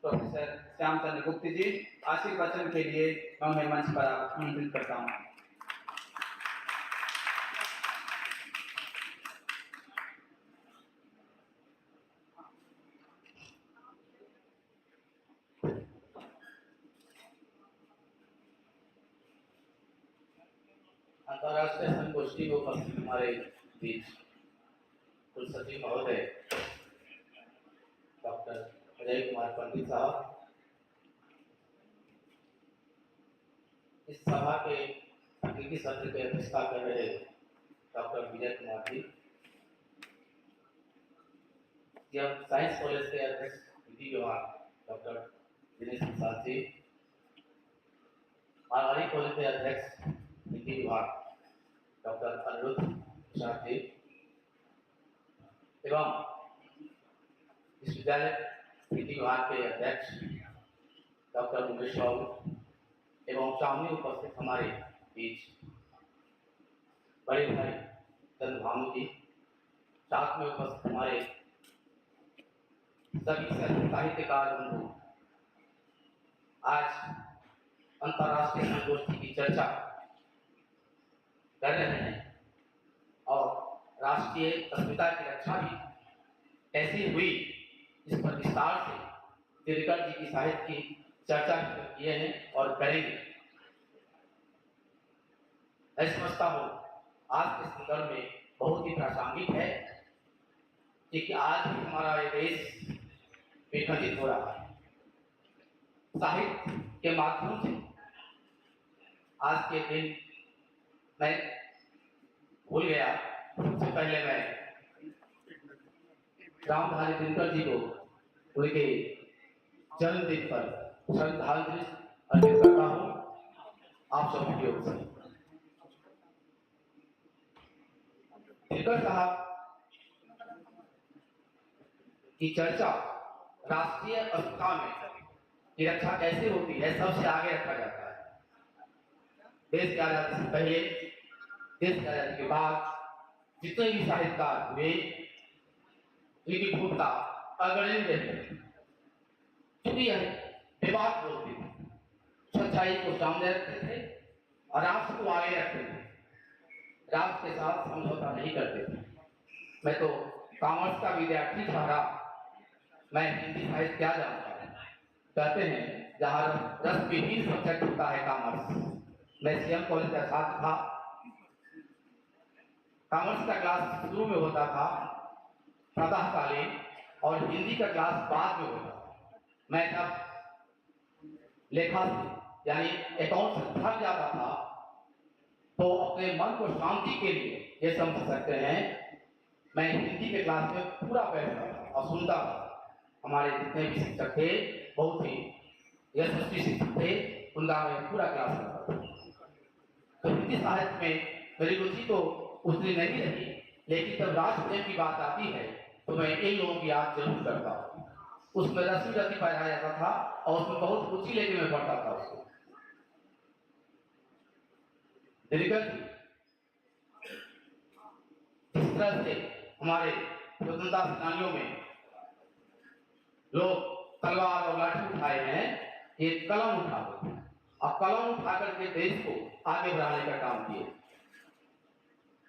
प्रोफेसर श्यामचंद्र गुप्त जी। आशीर्वचन के लिए मैं उन्हें मंच पर आमंत्रित करता हूँ। अंतर्राष्ट्रीय संगोष्ठी को उपस्थित हमारे बीच कुलसचिव महोदय डॉक्टर अजय कुमार पंडित साहब, इस सभा के तकनीकी सत्र की अध्यक्षता कर रहे डॉक्टर विजय कुमार जी, जब साइंस कॉलेज के अध्यक्ष विधि विभाग डॉक्टर दिनेश प्रसाद जी, मारवाड़ी कॉलेज के अध्यक्ष विधि विभाग डॉक्टर अनिरुद्ध प्रसाद जी एवं विश्वविद्यालय विधि विभाग के अध्यक्ष डॉक्टर उमेश बाबू एवं सामने उपस्थित हमारे बीच बड़े भाई चंद्रभानु जी, साथ में उपस्थित हमारे सभी साहित्यकार बंधु, आज अंतर्राष्ट्रीय संगोष्ठी की चर्चा कर रहे हैं और राष्ट्रीय अस्मिता की रक्षा भी कैसे हुई इस पर विस्तार से दिनकर जी की साहित्य की चर्चा किए हैं और करेंगे। मैं समझता हूँ आज के संदर्भ में बहुत ही प्रासंगिक है कि आज भी हमारा ये देश विखंडित हो रहा है। साहित्य के माध्यम से आज के दिन मैं भूल गया, सबसे पहले मैं रामधारी दिनकर जी को उनके जन्मदिन पर श्रद्धांजलि अर्पित करता हूँ आप सबके ओर से। दिनकर साहब की चर्चा राष्ट्रीय अस्मिता में की रक्षा कैसे होती है सबसे आगे रखा जाता है। देश की आज़ादी से पहले, देश की आज़ादी के बाद जितने भी साहित्यकार हुए, उनकी भूमिका अग्रणी रही। चूंकि यह विवाद बोलते थे, सच्चाई को सामने रखते थे और राष्ट्र को आगे रखते थे, राष्ट्र के साथ समझौता नहीं करते थे। मैं तो कॉमर्स का विद्यार्थी था, मैं हिंदी साहित्य क्या जानता हूँ। कहते हैं जहाँ रस विहीन सब्जेक्ट होता है कॉमर्स। मैं सीएम कॉलेज का छात्र था। कॉमर्स का क्लास शुरू में होता था प्रातःकालीन और हिंदी का क्लास बाद में होता था। मैं जब लेखा से यानी अकाउंट से थक जाता था तो अपने मन को शांति के लिए ये समझ सकते हैं, मैं हिंदी के क्लास में पूरा बैठता था और सुनता था। हमारे जितने भी शिक्षक थे बहुत ही यशस्वी शिक्षक थे, उनका मैं पूरा क्लास करता था। तो हिंदी साहित्य में मेरी रुचि तो उतनी नहीं रही, लेकिन जब राष्ट्रप्रेम की बात आती है तो मैं इन लोगों की याद जरूर करता हूँ। उसमें रस्मी रति पढ़ाया जाता था और उसमें बहुत रुचि लेके मैं पढ़ता था उसको। दिनकर जी जिस तरह से हमारे स्वतंत्रता सेनानियों में लोग तलवार और लाठी उठाए हैं, ये कलम उठाते थे और कलम उठा करके देश को आगे बढ़ाने का काम किए।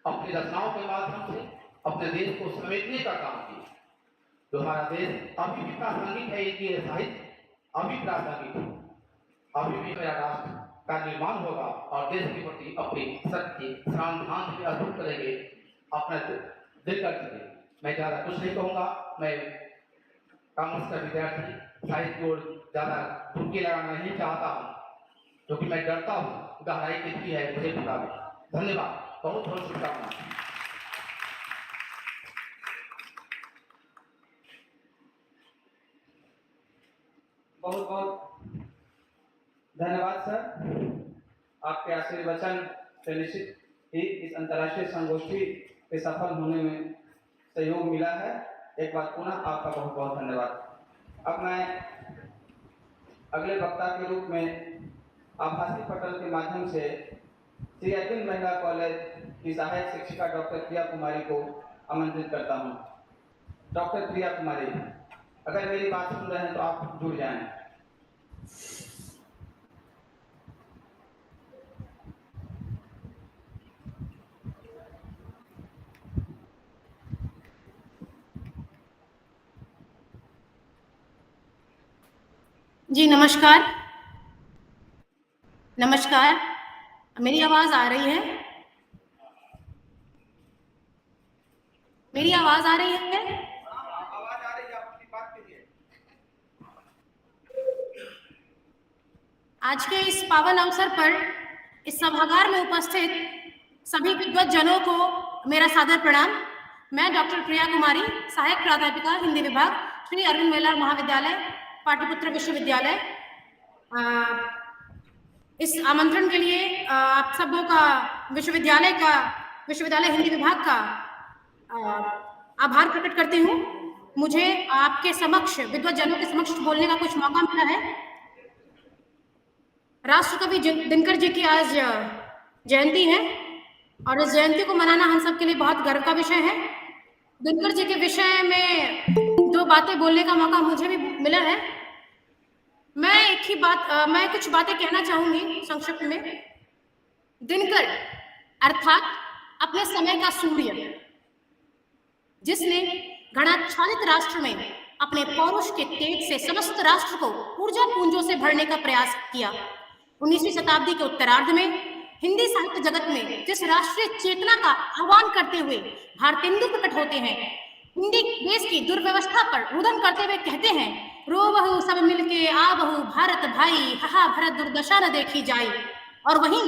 अपनी रचनाओं के माध्यम से अपने देश को समेटने का काम किए। तो हमारा देश अभी भी प्रासंगिक है, ये साहित्य अभी प्रासंगिक है। अभी भी मेरा राष्ट्र का निर्माण होगा और देश के प्रति अपनी शक्ति श्रद्धांजलि अर्पित करेंगे, अपना दिल कर सकेंगे। मैं ज़्यादा कुछ नहीं कहूँगा। मैं कॉमर्स का विद्यार्थी साहित्य को ज़्यादा डुबकी लगाना नहीं चाहता हूँ, क्योंकि मैं डरता हूँ गहराई कितनी है मुझे पता नहीं। धन्यवाद, बहुत बहुत शुभकामनाएं। बहुत बहुत धन्यवाद सर। आपके आशीर्वचन से निश्चित ही इस अंतर्राष्ट्रीय संगोष्ठी के सफल होने में सहयोग मिला है। एक बार पुनः आपका बहुत बहुत धन्यवाद। अब मैं अगले वक्ता के रूप में आभासी पटल के माध्यम से श्री अरविंद महिला कॉलेज की सहायक शिक्षिका डॉक्टर प्रिया कुमारी को आमंत्रित करता हूँ। डॉक्टर प्रिया कुमारी, अगर मेरी बात सुन रहे हैं तो आप जुड़ जाएं। जी नमस्कार। नमस्कार, मेरी आवाज आ रही है? मेरी आवाज आ रही है? आवाज आ रही है, आप अपनी बात कीजिए। आज के इस पावन अवसर पर इस सभागार में उपस्थित सभी विद्वत जनों को मेरा सादर प्रणाम। मैं डॉक्टर प्रिया कुमारी, सहायक प्राध्यापिका हिंदी विभाग, श्री अरविंद महिला महाविद्यालय पाटलिपुत्र विश्वविद्यालय। इस आमंत्रण के लिए आप सबों का विश्वविद्यालय हिंदी विभाग का आभार प्रकट करती हूँ। मुझे आपके समक्ष, विद्वत जनों के समक्ष बोलने का कुछ मौका मिला है। राष्ट्रकवि दिनकर जी की आज जयंती है और इस जयंती को मनाना हम सब के लिए बहुत गर्व का विषय है। दिनकर जी के विषय में दो बातें बोलने का मौका मुझे भी मिला है। मैं कुछ बातें कहना चाहूंगी संक्षिप्त में। दिनकर अर्थात अपने समय का सूर्य, जिसने घनाच्छादित राष्ट्र में अपने पौरुष के तेज से समस्त राष्ट्र को ऊर्जा पुंजों से भरने का प्रयास किया। 19वीं शताब्दी के उत्तरार्ध में हिंदी साहित्य जगत में जिस राष्ट्रीय चेतना का आह्वान करते हुए भारतेंदु प्रकट होते हैं, हिंदी देश की दुर्व्यवस्था पर रुदन करते हुए कहते हैं, रो बहु सब मिलके आ बहु भारत भाई, हाहा भरत दुर्दशा न देखी जाए। और वहीं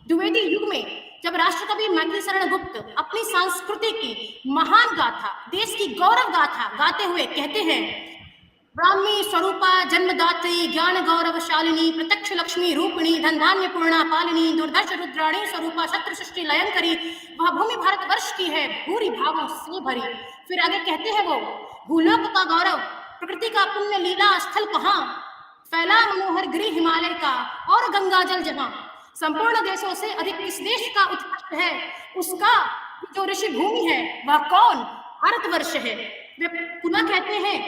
द्विवेदी युग में जब राष्ट्रकवि मैथिली शरण गुप्त अपनी संस्कृति की महान गाथा, देश की गौरव गाथा गाते हुए कहते हैं, ब्राह्मी स्वरूपा जन्मदात्री ज्ञान गौरवशालिनी प्रत्यक्ष लक्ष्मी रूपिणी धन धान्य पूर्णा पालिनी दुर्दर्श रुद्राणी स्वरूपा शत्रु सृष्टि लयन करी, वह भूमि भारतवर्ष की है भूरी भावों से भरी। फिर आगे कहते हैं वो, भूलोक का गौरव प्रकृति का पुण्य लीला स्थल कहाँ, फैला मनोहर गिरि हिमालय का और गंगा जल जहाँ, संपूर्ण देशों से अधिक किस देश का उत्कर्ष है, उसका जो ऋषि भूमि है वह कौन? भारतवर्ष है। वे पुनः कहते हैं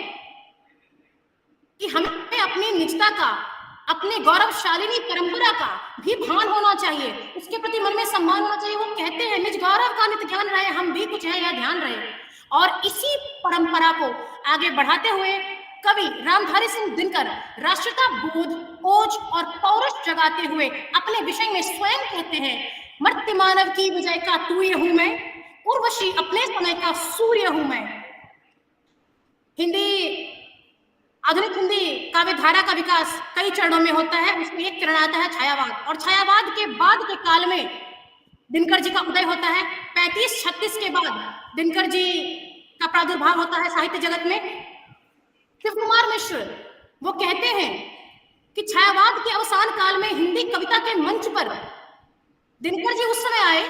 कि हमें अपनी निजता का, अपने गौरवशालिनी परंपरा का भी भान होना चाहिए, उसके प्रति मन में सम्मान होना चाहिए। वो कहते हैं निज गौरव का नित ध्यान रहे, हम भी कुछ है यह ध्यान रहे। और इसी परंपरा को आगे बढ़ाते हुए कवि रामधारी सिंह दिनकर राष्ट्रता बोध, ओज और पौरुष जगाते हुए अपने विषय में स्वयं कहते हैं, मर्त्य मानव की विजय का तूर्य हूं मैं, उर्वशी अपने समय का सूर्य हूं मैं। आधुनिक हिंदी काव्य धारा का विकास कई चरणों में होता है। उसमें एक चरण आता है छायावाद, और छायावाद के बाद के काल में दिनकर जी का उदय होता है। 35-36 के बाद दिनकर जी का प्रादुर्भाव होता है साहित्य जगत में। शिव कुमार मिश्र वो कहते हैं कि छायावाद के अवसान काल में हिंदी कविता के मंच पर दिनकर जी उस समय आए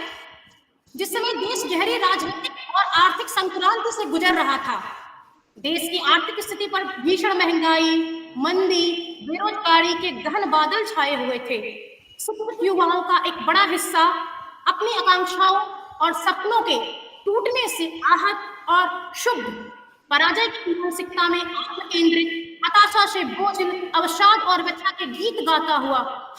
जिस समय देश गहरी राजनीतिक और आर्थिक संक्रांति से गुजर रहा था। देश की आर्थिक स्थिति पर भीषण महंगाई, मंदी, बेरोजगारी के गहन बादल छाए हुए थे। शिक्षित युवाओं का एक बड़ा हिस्सा अपनी आकांक्षाओं और सपनों के टूटने से आहत और शुभ पराजय की मानसिकता में आत्म केंद्रित, हताशा से बोझिल, अवसाद और व्यथा के गीत गाता हुआ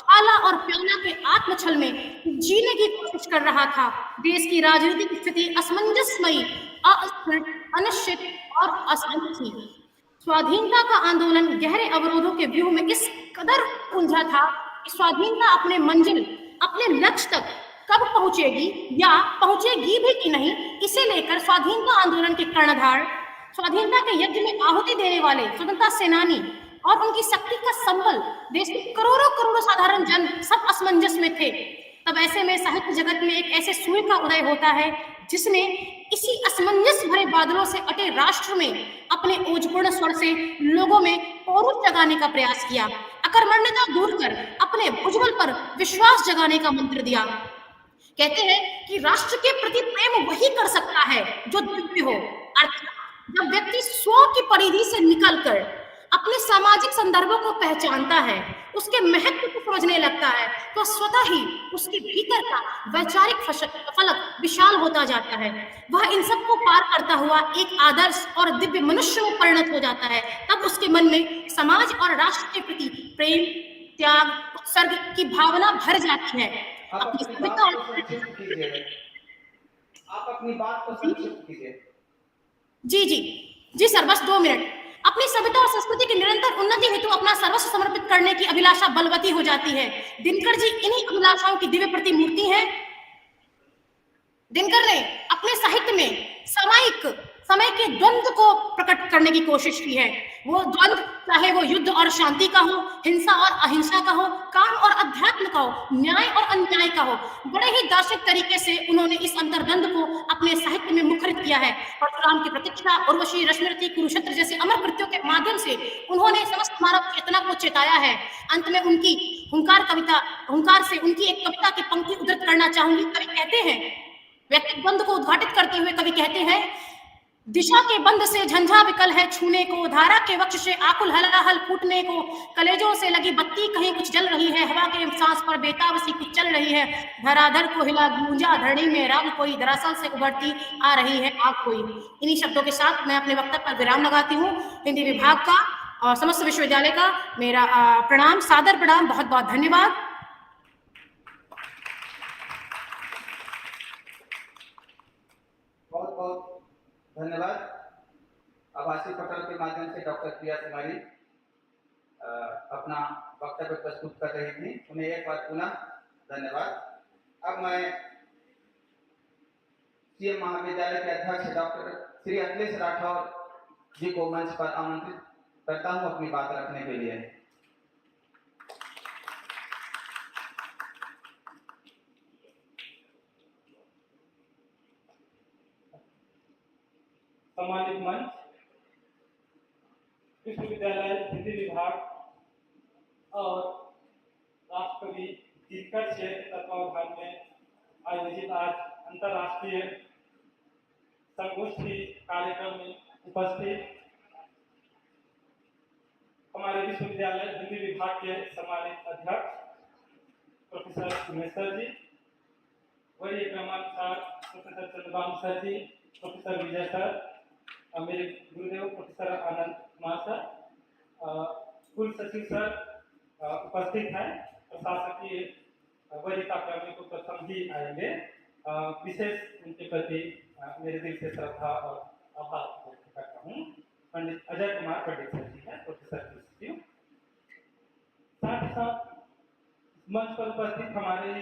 हाला और प्याला के आत्मछल में जीने की कोशिश कर रहा था। देश की राजनीतिक स्थिति असमंजसमयी, अनिश्चित और असंगत थी। स्वाधीनता का आंदोलन गहरे अवरोधों के व्यूह में इस कदर उलझा था कि स्वाधीनता अपने मंजिल, अपने लक्ष्य तक कब पहुंचेगी या पहुंचेगी भी कि नहीं, इसे लेकर स्वाधीनता आंदोलन के कर्णधार, स्वाधीनता के यज्ञ में आहुति देने वाले स्वतंत्रता सेनानी और उनकी शक्ति का संबल देश के करोड़ों करोड़ों साधारण जन सब असमंजस में थे। तब ऐसे में साहित्य जगत में एक ऐसे सूर्य का उदय होता है जिसने इसी असमंजस भरे बादलों से अटे राष्ट्र में अपने ओजपूर्ण स्वर से लोगों में पौरुष जगाने का प्रयास किया, अकर्मण्यता दूर कर अपने भुजबल पर विश्वास जगाने का मंत्र दिया। कहते हैं कि राष्ट्र के प्रति प्रेम वही कर सकता है जो दिव्य हो, अर्थात जब व्यक्ति स्व की परिधि से निकलकर अपने सामाजिक संदर्भों को पहचानता है, उसके महत्व को समझने लगता है, तो स्वतः ही उसके भीतर का वैचारिक फलक विशाल होता जाता है। वह इन सब को पार करता हुआ एक आदर्श और दिव्य मनुष्य में परिणत हो जाता है। तब उसके मन में समाज और राष्ट्र के प्रति प्रेम, त्याग, उत्सर्ग की भावना भर जाती है। आप अपनी बात को संक्षिप्त कीजिए। आप अपनी बात को संक्षिप्त कीजिए। जी सर, बस 2 मिनट। अपनी सभ्यता और संस्कृति की निरंतर उन्नति हेतु अपना सर्वस्व समर्पित करने की अभिलाषा बलवती हो जाती है। दिनकर जी इन्हीं अभिलाषाओं की दिव्य प्रतिमूर्ति है। दिनकर ने अपने साहित्य में समय के द्वंद्व को प्रकट करने की कोशिश की है। वो द्वंद्व चाहे वो युद्ध और शांति का हो, हिंसा और अहिंसा का हो, काम और अध्यात्म का हो, न्याय और अन्याय का हो, बड़े ही दार्शनिक तरीके से उन्होंने इस अंतर्द्वंद को अपने साहित्य में मुखरित किया है। परशुराम की प्रतीक्षा, उर्वशी, रश्मिरथी, कुरुक्षेत्र जैसे अमर कृत्यों के माध्यम से उन्होंने समस्त मानव चेतना को चेताया है। अंत में उनकी हुंकार से उनकी एक कविता की पंक्ति उद्धृत करना चाहूंगी। कवि कहते हैं, व्यक्तिगत द्वंद्व को उद्घाटित करते हुए कवि कहते हैं, दिशा के बंद से झंझा विकल है छूने को, धारा के वक्ष से आकुल हलाहल फूटने को, कलेजों से लगी बत्ती कहीं कुछ जल रही है, हवा के सांस पर बेताब सी कुछ चल रही है, धराधर को हिला गूंजा धरणी में राग कोई, दरअसल से उभरती आ रही है आग कोई। इन्हीं शब्दों के साथ मैं अपने वक्तव्य पर विराम लगाती हूँ। हिंदी विभाग का और समस्त विश्वविद्यालय का मेरा प्रणाम, सादर प्रणाम, बहुत बहुत धन्यवाद। बहुत बहुत धन्यवाद। आभासी पटल के माध्यम से डॉक्टर प्रिया कुमारी अपना वक्तव्य प्रस्तुत कर रही थी, उन्हें एक बार पुनः धन्यवाद। अब मैं सीएम महाविद्यालय के अध्यक्ष डॉक्टर श्री अखिलेश राठौर जी को मंच पर आमंत्रित करता हूं अपनी बात रखने के लिए। सम्मानित मंच, विश्वविद्यालय हिंदी विभाग और राष्ट्रकवि दिनकर के तत्वावधान में आयोजित आज अंतर्राष्ट्रीय संगोष्ठी कार्यक्रम में उपस्थित हमारे विश्वविद्यालय हिंदी विभाग के सम्मानित अध्यक्ष प्रोफेसर उमेश सर जी, वरीय क्रमानुसार प्रोफेसर चंद्रबाबू सर जी, प्रोफेसर विजय सर, मेरे गुरुदेव प्रोफेसर आनंद कुमार सर, कुल सचिव सर उपस्थित हैं, प्रशासकीय वरीयता कर्मी को प्रथम ही आएंगे। विशेष उनके प्रति मेरे दिल से श्रद्धा और आभार व्यक्त करता हूँ। पंडित अजय कुमार पंडित सर जी हैं, प्रोफेसर कुल सचिव। साथ ही साथ मंच पर उपस्थित हमारे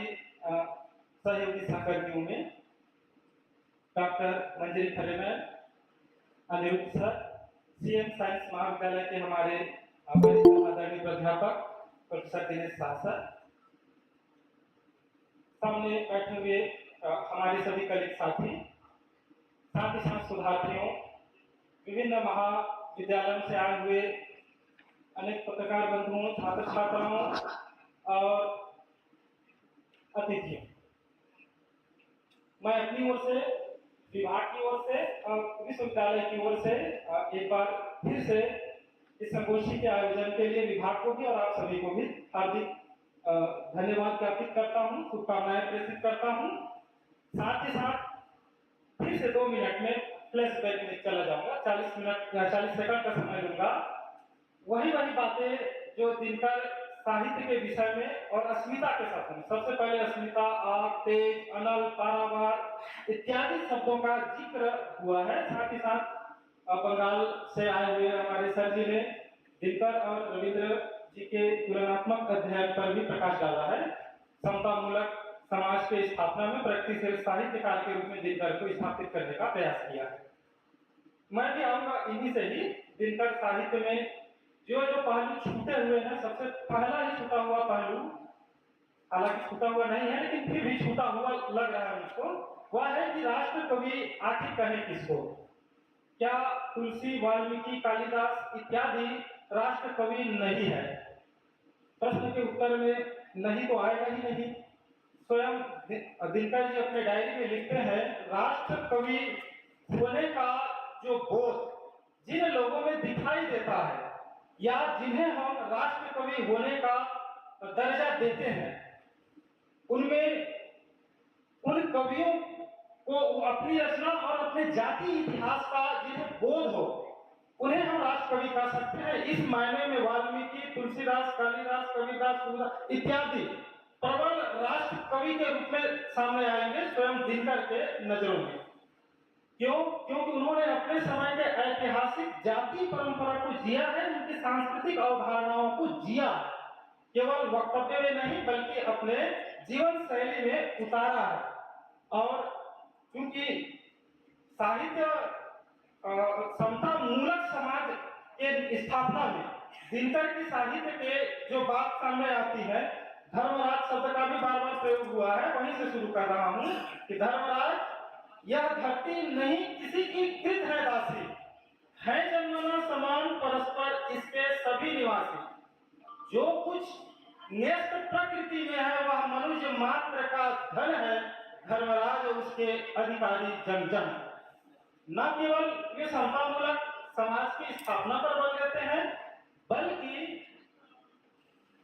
सहयोगी सहकर्मियों में doctor Manjari Khare ma'am, Aniruddh sir, CM science महाविद्यालय के हमारे आदरणीय प्राध्यापक प्रोफेसर दिनेश शाह सर, सामने बैठे हुए हमारे सभी कलीग साथी, साथ ही साथ शोधार्थियों, विभिन्न महाविद्यालयों से आए हुए अनेक पत्रकार बंधुओं, छात्र छात्राओं और अतिथियों, मैं अपनी ओर से, विभाग की ओर से और विश्वविद्यालय की ओर से एक बार फिर से इस संगोष्ठी के आयोजन के लिए विभाग को भी और आप सभी को भी हार्दिक धन्यवाद ज्ञापित करता हूँ, शुभकामनाएं प्रेषित करता हूँ। साथ ही साथ फिर से 2 मिनट में फ्लैशबैक में चला जाऊंगा, 40 सेकंड का समय लूंगा। वही बातें जो दिनकर साहित्य के विषय में और अस्मिता के शब्द में, सबसे पहले अस्मिता, आग, तेज, अनल, पारावार इत्यादि शब्दों का जिक्र हुआ है। साथ ही साथ बंगाल से आए हुए हमारे सर जी ने दिनकर और रविंद्र जी के तुलनात्मक अध्ययन पर भी प्रकाश डाला है। समतामूलक समाज के स्थापना में प्रगतिशील साहित्यकार के रूप में दिनकर को स्थापित करने का प्रयास किया है। मैं भी आऊंगा इन्हीं से ही। दिनकर साहित्य में जो पहलू छूटे हुए हैं, सबसे पहला ही छूटा हुआ पहलू, हालांकि छूटा हुआ नहीं है लेकिन फिर भी छूटा हुआ लग रहा है मुझको, वह है कि राष्ट्र कवि आखिर कहे किसको? क्या तुलसी, वाल्मीकि, कालिदास इत्यादि राष्ट्र कवि नहीं है? प्रश्न के उत्तर में नहीं तो आएगा ही नहीं। स्वयं दिनकर जी अपने डायरी में लिखते हैं, राष्ट्र कवि होने का जो बोध जिन लोगों में दिखाई देता है या जिन्हें हम राष्ट्र कवि होने का दर्जा देते हैं, उनमें उन कवियों को अपनी रचना और अपने जाति इतिहास का जिन्हें बोध हो, उन्हें हम राष्ट्र कवि कह सकते हैं। इस मायने में वाल्मीकि, तुलसीदास, कालिदास, कबीरदास इत्यादि प्रबल राष्ट्र कवि के रूप में सामने आएंगे स्वयं दिनकर के नजरों में। क्यों? क्योंकि उन्होंने अपने समय के ऐतिहासिक जाति परंपरा को जिया है, उनकी सांस्कृतिक अवधारणाओं को जिया, केवल वक्तव्य में नहीं बल्कि अपने जीवन शैली में उतारा है। और क्योंकि साहित्य समता मूलक समाज के स्थापना में दिनकर की साहित्य के जो बात सामने आती है, धर्मराज शब्द का भी बार बार प्रयोग हुआ है, वहीं से शुरू कर रहा हूं कि धर्मराज, यह धरती नहीं किसी की कृत है दासी, है जन्मना समान परस्पर इसके सभी निवासी। जो कुछ न्यस्त प्रकृति में है वह मनुष्य मात्र का धन है, धर्मराज उसके अधिकारी जन जन। न केवल वे समतामूलक समाज की स्थापना पर बल देते हैं, बल्कि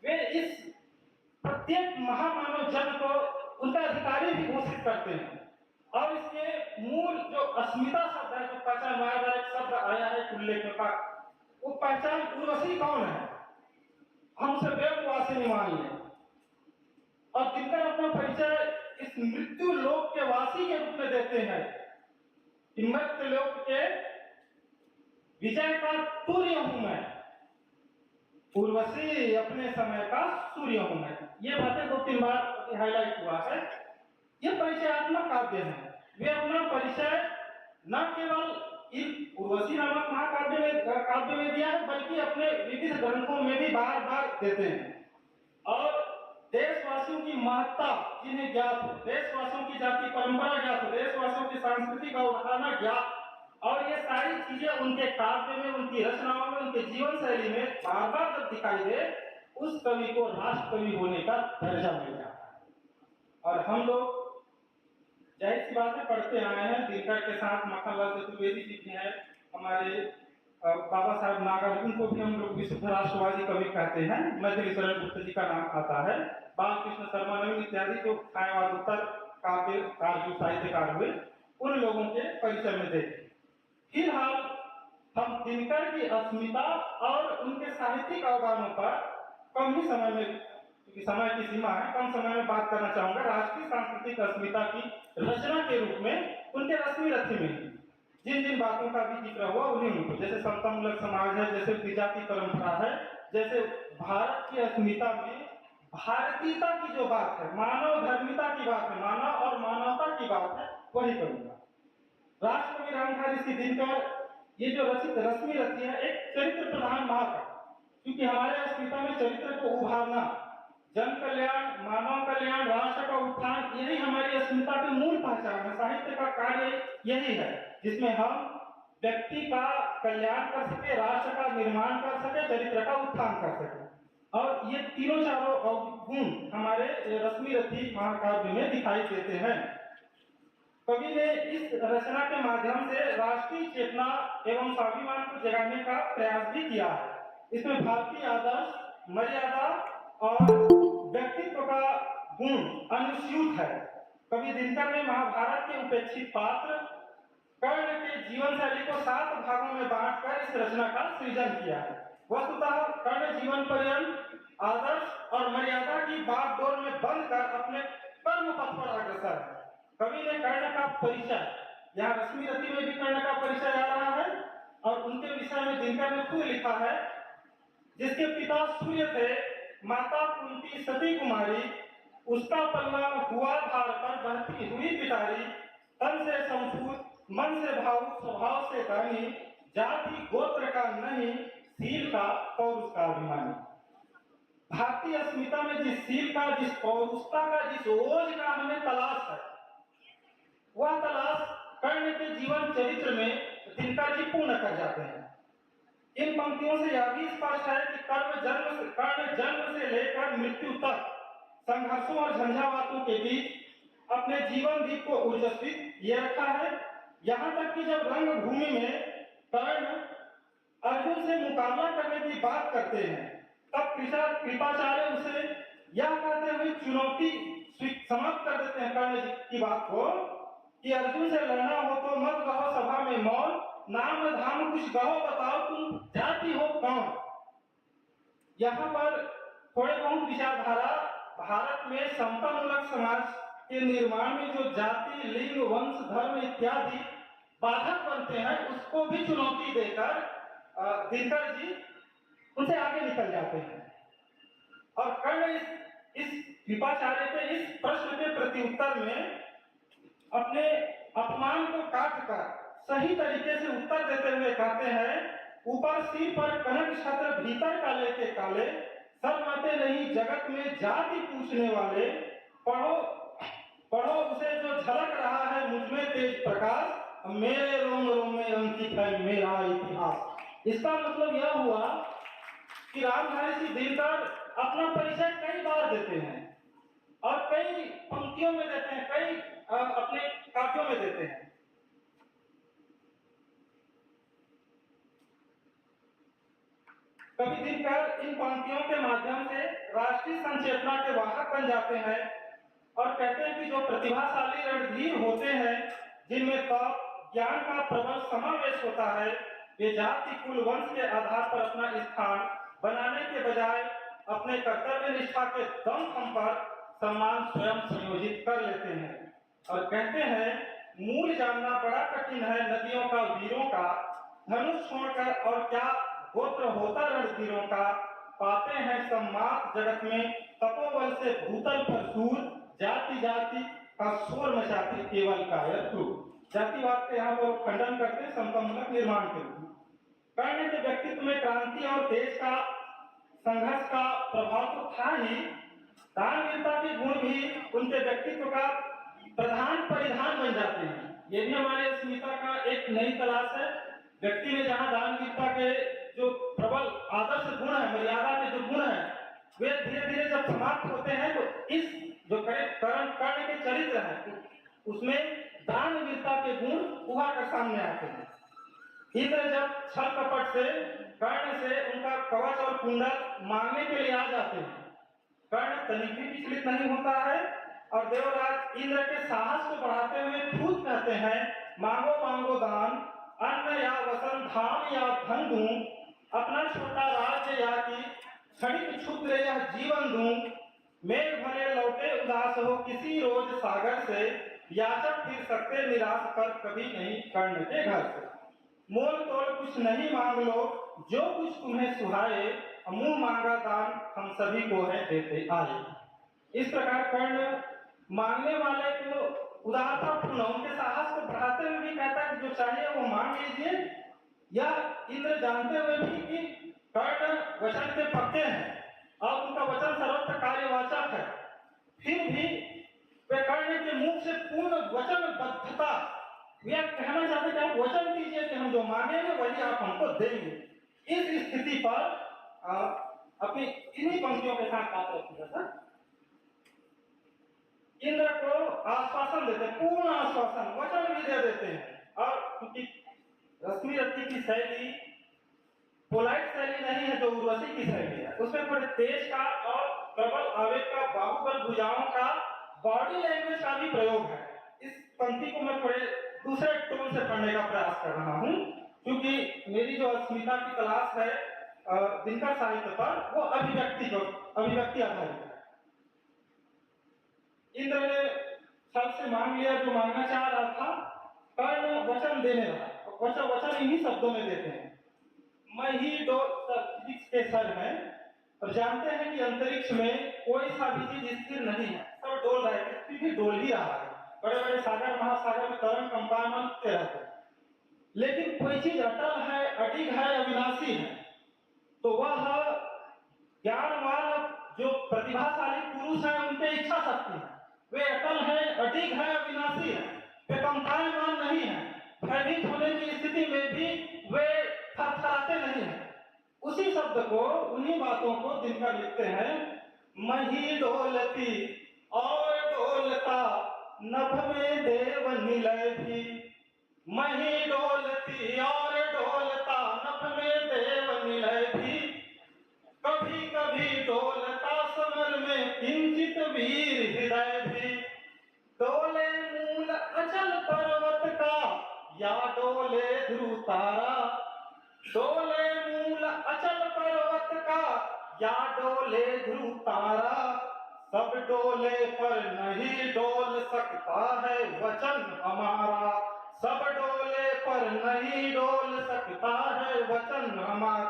वे इस प्रत्येक महामानव जन को उनका अधिकारी भी घोषित करते हैं। और इसके मूल जो अस्मिता शब्द है, जो पहचान वाला एक शब्द आया है उल्लेख का, वो पहचान उर्वशी कौन है? हम उसे वेदवासिनी मान लें। और दिनकर अपना परिचय इस मृत्यु लोक के वासी के रूप में देते हैं। मृत्यु लोक के विजय का सूर्य हूं मैं, उर्वशी अपने समय का सूर्य हूं मैं। ये बातें 2-3 बार हाईलाइट हुआ है। ये परिचयात्मक काव्य है। वे अपना परिचय न केवल उर्वशी नामक महाकाव्य में दिया है, बल्कि अपने विविध ग्रंथों में भी बार बार देते हैं। और देशवासियों की महत्ता जिन्हें ज्ञात हो, देशवासियों की जाति परंपरा ज्ञात हो, देशवासियों की सांस्कृतिक अवधारणा ज्ञात, और ये सारी चीजें उनके काव्य में, उनकी रचनाओं में, उनके जीवन शैली में बार बार जब दिखाई दे, उस कवि को राष्ट्र कवि होने का दर्जा मिल जाता है। और हम लोग जाहिर सी बात है पढ़ते आए हैं, दिनकर के साथ मक्खनलाल चतुर्वेदी जी भी हैं, हमारे बाबा साहब नागार्जुन को भी हम लोग विशुद्ध राष्ट्रवादी कवि कहते हैं। मैथिली शरण गुप्त जी का नाम आता है। बालकृष्ण शर्मा नवीन इत्यादि जो छायावादोत्तर काव्य जो साहित्यकार हुए, उन लोगों के परिचय में देखे। फिलहाल हम दिनकर की अस्मिता और उनके साहित्यिक अवदानों पर कम ही समय में, क्योंकि समय की सीमा है, कम समय में बात करना चाहूंगा। राष्ट्रीय सांस्कृतिक अस्मिता की रचना के रूप में उनके रश्मि रथी में जिन जिन बातों का भी जिक्र हुआ उन्हीं, जैसे समतामूलक समाज है, जैसे विजाति परंपरा है, जैसे भारत की अस्मिता में भारतीयता की जो बात है, मानव धर्मिता की बात है, मानव और मानवता की बात है, वही करूंगा। राष्ट्रकवि रामधारी सिंह दिनकर ये जो रचित रश्मि रथी है, एक चरित्र प्रधान मार्ग है, क्योंकि हमारे अस्मिता में चरित्र को उभारना, जन कल्याण, मानव कल्याण, राष्ट्र का उत्थान, यही हमारी अस्मिता की मूल पहचान है। साहित्य का कार्य यही है, जिसमें हम व्यक्ति का कल्याण कर सके, राष्ट्र का निर्माण कर सके, चरित्र का उत्थान कर सके। और ये तीनों चारों गुण हमारे रश्मि रथी महाकाव्य में दिखाई देते हैं। कवि ने इस रचना के माध्यम से राष्ट्रीय चेतना एवं स्वाभिमान को जगाने का प्रयास भी किया है। इसमें भारतीय आदर्श, मर्यादा और व्यक्तित्व का गुण अनुस्यूत है। कवि दिनकर ने महाभारत के उपेक्षित पात्र कर्ण के जीवन शैली को 7 भागों में बांटकर इस रचना का सृजन किया है। वस्तुतः कर्ण जीवन पर्यंत आदर्श और मर्यादा की बागडोर में बंद कर अपने कर्म पथ पर अग्रसर है। कवि ने कर्ण का परिचय, यहाँ रश्मि रथी में भी कर्ण का परिचय आ रहा है, और उनके विषय में दिनकर ने खुद लिखा है, जिसके पिता सूर्य थे, माता कुंती सती कुमारी, उसका पल्ला हुआ धार पर बहती हुई पिटारी, तन से संपूर्ण, मन से भावुक, स्वभाव से दानी, जाति गोत्र का नहीं, सील का पौरुष का अभिमानी। भारतीय अस्मिता में जिस सील का, जिस पौरुषता का, जिस ओज का हमें तलाश है, वह तलाश कर्ण के जीवन चरित्र में दिनकर जी पूर्ण कर जाते हैं। इन पंक्तियों से यह भी स्पष्ट है कि कर्ण जन्म से लेकर मृत्यु तक संघर्षों और झंझावातों के बीच अपने जीवन दीप को ऊर्जस्वित किए रखा है। यहाँ तक कि जब रंग भूमि में कर्ण अर्जुन से मुकाबला करने की बात करते हैं, तब कृपाचार्य उसे यह कहते हुए चुनौती समाप्त कर देते हैं कर्ण जी की बात को, कि अर्जुन से लड़ना हो तो मत कहो सभा में मौन, नाम धाम कुछ कहो, बताओ तुम जाति हो कौन। यहाँ पर थोड़े बहुत विचारधारा भारत में समतामूलक समाज के निर्माण में जो जाति, लिंग, वंश, धर्म इत्यादि बाधक बनते हैं, उसको भी चुनौती देकर दिनकर जी उनसे आगे निकल जाते हैं। और कर्ण इस कृपाचार्य के इस प्रश्न के प्रत्युत्तर में अपने अपमान को काट कर सही तरीके से उत्तर देते हुए कहते हैं, ऊपर सिर पर कनक छत्र, भीतर काले के काले, शर्माते नहीं जगत में जाति पूछने वाले, पढ़ो उसे जो झलक रहा है मुझमें तेज प्रकाश, मेरे रोम रोम में अंकित है मेरा इतिहास। इसका मतलब यह हुआ कि रामधारी सिंह दिनकर अपना परिचय कई बार देते हैं और कई पंक्तियों में देते हैं, कई अपने काव्यों में देते हैं। कवि दिनकर इन पंक्तियों के माध्यम से राष्ट्रीय संचेतना के वाहक बन जाते हैं और कहते हैं कि जो प्रतिभाशाली रणधीर होते हैं, जिनमें तप ज्ञान का प्रबल समावेश होता है, वे जाति कुल वंश के आधार पर अपना स्थान बनाने के बजाय अपने कर्तव्य निष्ठा के दम पर सम्मान स्वयं संयोजित कर लेते हैं। और कहते हैं, मूल जानना बड़ा कठिन है नदियों का वीरों का, धनुष छोड़कर और क्या गोत्र होता रणधीरों का, पाते हैं सम्मात जगत में तपोबल से भूतल पर सूर, जाति जाति का शोर मचाते केवल कायरत्व। जातिवाद के यहाँ पर खंडन करते समतामूलक निर्माण के रूप में। कर्ण के व्यक्तित्व में क्रांति और देश का संघर्ष का प्रभाव तो था ही, दानवीरता के गुण भी उनके व्यक्तित्व का प्रधान परिधान बन जाते हैं। ये भी हमारे अस्मिता का एक नई तलाश है। व्यक्ति में जहाँ दानवीरता के जो प्रबल आदर्श गुण है, मर्यादा के जो गुण है, वे धीरे धीरे जब समाप्त होते हैं तो इस जो कर्ण के चरित्र है उसमें दानवीरता के गुण उभर कर सामने आते हैं। इंद्र जब छल कपट से कर्ण से उनका कवच और कुंडल मांगने के लिए आ जाते हैं, कर्ण तनिक भी विचलित नहीं होता है और देवराज इंद्र के साहस को बढ़ाते हुए खुद कहते हैं, मांगो मांगो दान, अन्न या वसन, धाम या धन दूं, अपना छोटा राज्य या कि क्षणिक क्षुद्र यह जीवन दूं, मेघ भले लौटे उदास हो किसी रोज सागर से, याचक फिर सकते निराश कर कभी नहीं कर्ण के घर से, मोल तोल कुछ नहीं मांग लो, जो कुछ तुम्हें सुहाए, मुंह मांगा दान हम सभी को है देते आए। इस प्रकार कर्ण मांगने वाले को उदारता पूर्ण उनके साहस को बढ़ाते हुए भी कहता है कि जो चाहिए वो मांग लीजिए। या इंद्र जानते हुए भी कि कर्ण वचन के पक्के हैं और उनका वचन सर्वत्र कार्यवाचक है, फिर भी वे कर्ण के मुख से पूर्ण वचनबद्धता यह कहना चाहते कि आप वचन दीजिए कि हम जो मांगेंगे वही आप हमको देंगे। इस स्थिति पर अपनी इन्हीं पंक्तियों के साथ बात रखी है सर। इंद्र को आश्वासन देते, पूर्ण आश्वासन, वचन भी दे देते हैं। और क्योंकि रश्मि रथी की शैली पोलाइट शैली नहीं है जो उर्वशी की शैली है, उसमें थोड़े तेज का और प्रबल आवेग का, बाहुबल भुजाओं का, बॉडी लैंग्वेज का भी प्रयोग है। इस पंक्ति को मैं थोड़े दूसरे टोन से पढ़ने का प्रयास कर रहा हूँ, क्योंकि मेरी जो अस्मिता की क्लास है दिनकर साहित्य पर, वो अभिव्यक्ति आधारित है। इंद्र ने छल से मांग लिया जो मांगना चाह रहा था, कर्ण वचन देने लगा। वचन इन्हीं शब्दों में देते हैं, मैं ही अंतरिक्ष के सर है, और जानते हैं कि अंतरिक्ष में कोई सा भी चीज स्थिर नहीं है, सब डोल रहा है, पृथ्वी भी डोल ही रहा है, बड़े बड़े सागर महासागर में तरंग कंपायमान होते रहते हैं, लेकिन कोई चीज अटल है, अडिग है, अविनाशी है, तो वह ज्ञानवान जो प्रतिभाशाली पुरुष है उनके इच्छा शक्ति है, वे अटल है, अडिग है, अविनाशी है, वे कंपायमान नहीं है, भयभीत होने की स्थिति में भी वे थरथराते नहीं है। उसी शब्द को, उन्हीं बातों को दिनकर लिखते हैं, मही डोलती और डोलता नभ में देव निलय भी, मही डोलती और डोलता नभ में देव निलय भी, कभी कभी डोलता समर में किंचित वीर हृदय भी, डोले मूल अचल पर्वत का या डोले ध्रुव तारा, डोले मूल अचल पर्वत का या डोले ध्रुव तारा, सब डोले पर नहीं डोल सकता है वचन हमारा, सब डोले पर नहीं डोल सकता है वचन हमारा।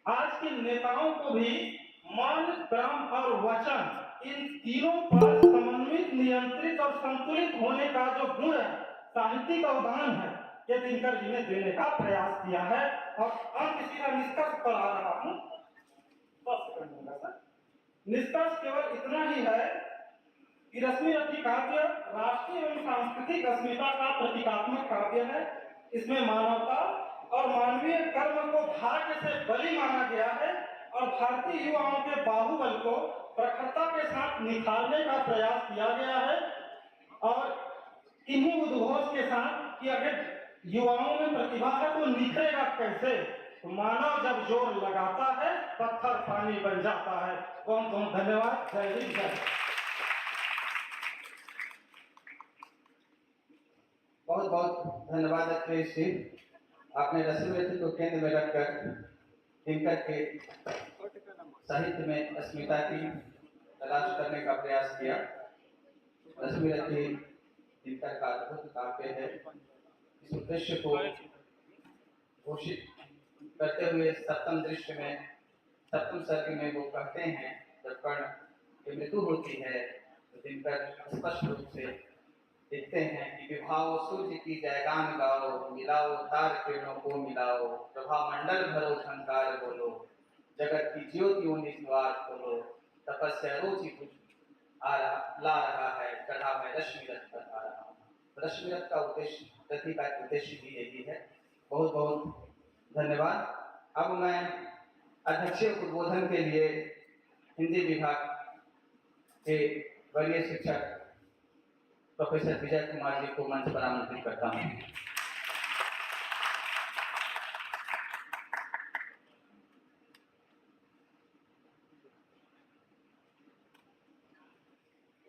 आज के नेताओं को भी मन, क्रम और वचन, इन तीनों पर समन्वित, नियंत्रित और संतुलित होने का जो गुण है, साहित्यिक अवदान है, ये दिनकर जी ने देने का प्रयास किया है। और अंत सीधा निष्कर्ष पर आ रहा हूं, निष्कर्ष केवल इतना ही है कि रश्मि रथी काव्य राष्ट्रीय एवं सांस्कृतिक अस्मिता का प्रतीकात्मक काव्य है। इसमें मानवता और मानवीय कर्म को भाग्य से बलि माना गया है और भारतीय युवाओं के बाहुबल को प्रखरता के साथ निखारने का प्रयास किया गया है। और इन्हीं उद्घोष के साथ कि अगर युवाओं में प्रतिभा है तो निखरेगा कैसे, तो मानव जब जोर लगाता है पत्थर पानी बन जाता है। बहुत बहुत धन्यवाद। जय हिंद, जय। बहुत बहुत धन्यवाद अखिलेश जी, आपने रश्मि रथी को केंद्र में रखकर दिनकर के साहित्य में अस्मिता की तलाश करने का प्रयास किया। रश्मि रथी दिनकर का अद्भुत काव्य है। इस उद्देश्य को घोषित करते हुए सप्तम दृश्य में, सप्तम सर्ग में वो कहते हैं, जब कर्ण की मृत्यु होती है तो दिनकर स्पष्ट रूप से लिखते हैं कि विभाओ सूर्य की जयगान गाओ, मिलाओ तार किरणों को मिलाओ, प्रभा मंडल भरो झंकार बोलो, जगत की ज्योतियों निस्वार खोलो, तपस्या रोजी कुछ ला रहा है, चढ़ा मैं रश्मि रथ पर आ रहा हूँ। रश्मि रथ का उद्देश्य, रथी का उद्देश्य भी यही है। बहुत बहुत धन्यवाद। अब मैं अध्यक्षीय उद्बोधन के लिए हिंदी विभाग के वरीय शिक्षक प्रोफेसर विजय कुमार जी को मंच पर आमंत्रित करता हूँ।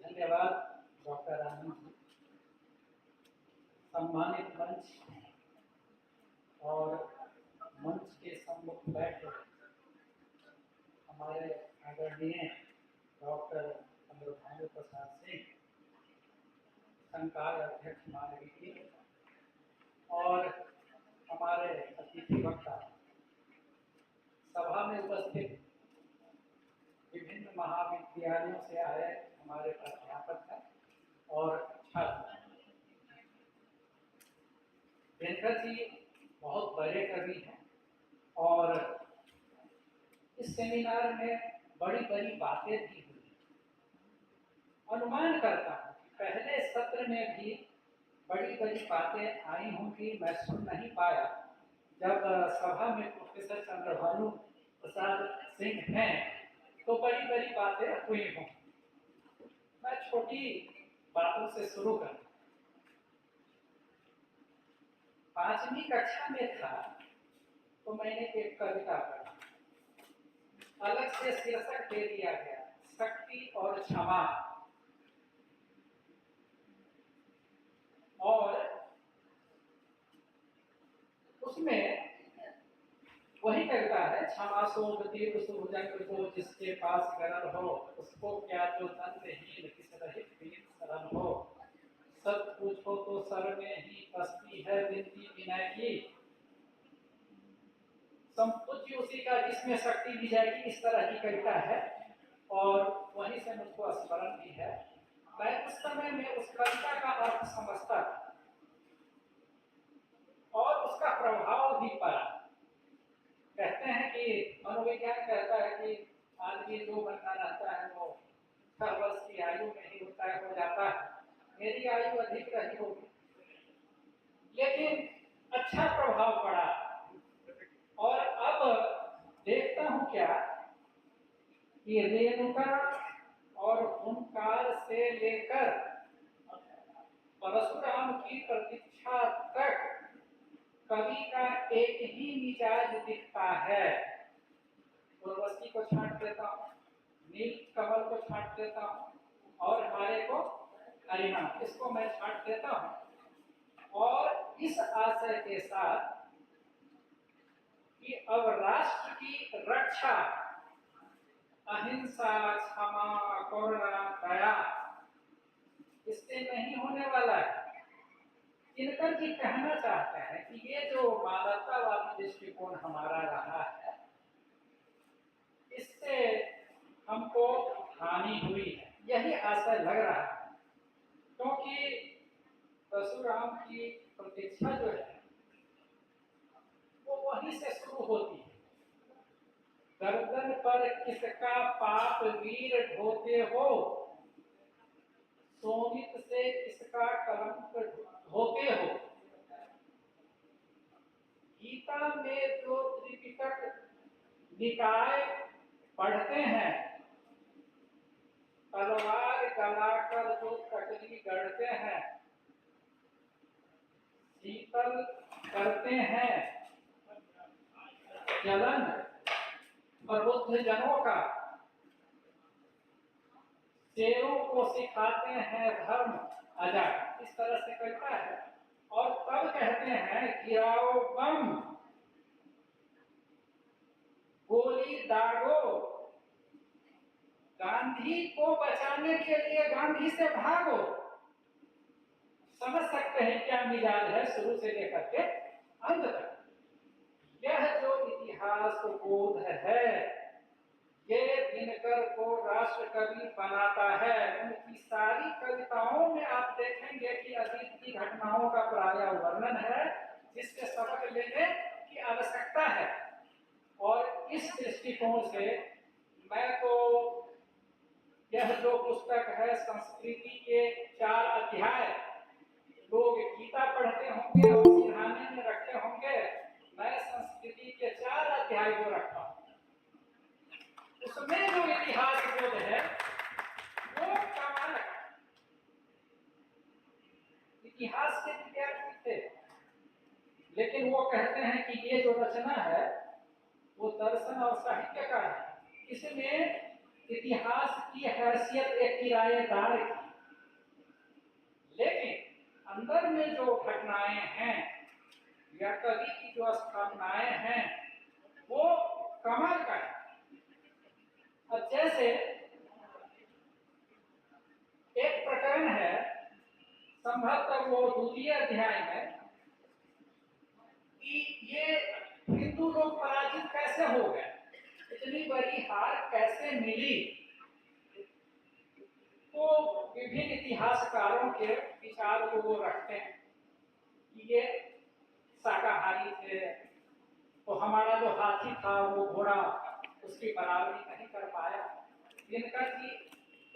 धन्यवाद डॉक्टर आनंद जी। सम्मानित मंच और मंच के सम्मुख बैठे हमारे आदरणीय डॉक्टर अमृतानंद प्रसाद सिंह, संकाय अध्यक्ष माननीय, और हमारे अतिथि वक्ता, सभा में उपस्थित विभिन्न महाविद्यालयों से आए हमारे प्राध्यापक हैं और छात्र। दिनकर जी बहुत बड़े कवि हैं और इस सेमिनार में बड़ी बड़ी बातें भी हुई। अनुमान करता हूँ पहले सत्र में भी बड़ी बड़ी बातें आई होंगी, मैं सुन नहीं पाया। जब सभा में प्रोफेसर चंद्रभानु प्रसाद सिंह हैं तो बड़ी बड़ी बातें हुई हों। मैं छोटी बातों से शुरू करूँ। 5वीं कक्षा में था तो मैंने एक कविता पढ़ी, अलग से शीर्षक दे दिया गया, शक्ति और क्षमा। और उसमें वही कविता है, क्षमा सो गति उस भुजंग को जिसके पास गरल हो, उसको क्या जो तंत्रहीन किस रहित पीड़ित शरण हो। सच पूछो तो सर में ही पसती है विनती विनय की, संपूज्य उसी का जिसमें शक्ति दी जाएगी। इस तरह की कविता है और वहीं से मुझको स्मरण भी है। मैं उस समय में उस कविता का अर्थ समझता और उसका प्रभाव भी पड़ा। कहते हैं कि मनोविज्ञान कहता है कि आदमी जो बनना रहता है वो 6 वर्ष की आयु में ही होता है, हो जाता है। मेरी आयु अधिक रही होगी लेकिन अच्छा प्रभाव पड़ा। और अब देखता हूँ क्या कि रेणुका और हुंकार से लेकर परशुराम की प्रतीक्षा तक कवि का एक ही मिजाज दिखता है। उर्वशी को छांट देता हूँ, नील कमल को छांट देता हूँ और हमारे को अरिमा, इसको मैं छांट देता हूँ। और इस आशय के साथ कि अब राष्ट्र की रक्षा अहिंसा, क्षमा, करुणा, दया इससे नहीं होने वाला है। दिनकर जी कहना चाहते हैं कि ये जो मानवतावादी दृष्टिकोण हमारा रहा है इससे हमको हानि हुई है, यही आशय लग रहा है। क्योंकि परशुराम की प्रतीक्षा जो है वो वहीं से शुरू होती है। गर्दन पर किसका पाप वीर ढोते हो, सोमित से किसका कलंक धोते हो। गीता में जो त्रिपिटक निकाय पढ़ते हैं, तलवार गलाकर जो कटरी गढ़ते हैं, शीतल करते हैं जलन प्रबुद्ध जनों का, शेरों को सिखाते हैं धर्म अजर। इस तरह से कहता है और तब कहते हैं गिराओ बम, गोली दागो। गांधी को बचाने के लिए गांधी से भागो। समझ सकते हैं क्या मिजाज है शुरू से लेकर के अंत तक। यह जो इतिहास बोध है ये दिनकर को राष्ट्र कवि बनाता है। उनकी सारी कविताओं में आप देखेंगे कि अतीत की घटनाओं का प्रायः वर्णन है जिससे सबक लेने की आवश्यकता है। और इस दृष्टिकोण से मैं तो यह जो पुस्तक है संस्कृति के 4 अध्याय, लोग गीता पढ़ते होंगे और सिरहाने में रखते होंगे, मैं संस्कृति के 4 अध्याय को रखता हूँ। उसमें जो इतिहास बोध है वो कमाल है। इतिहास के विद्यार्थी थे लेकिन वो कहते हैं कि ये जो रचना है वो दर्शन और साहित्य का है। इसमें इतिहास की हैसियत एक किराएदार की, लेकिन अंदर में जो घटनाएं हैं या कवि की जो स्थापनाएं हैं वो कमाल का है। अब जैसे एक प्रकरण है, संभवतः वो 2 अध्याय में, कि ये हिंदू लोग पराजित कैसे हो गए, इतनी बड़ी हार कैसे मिली। तो विभिन्न इतिहासकारों के विचार को वो रखते हैं कि ये शाकाहारी थे, तो हमारा जो हाथी था वो घोड़ा उसकी बराबरी नहीं कर पाया। दिनकर जी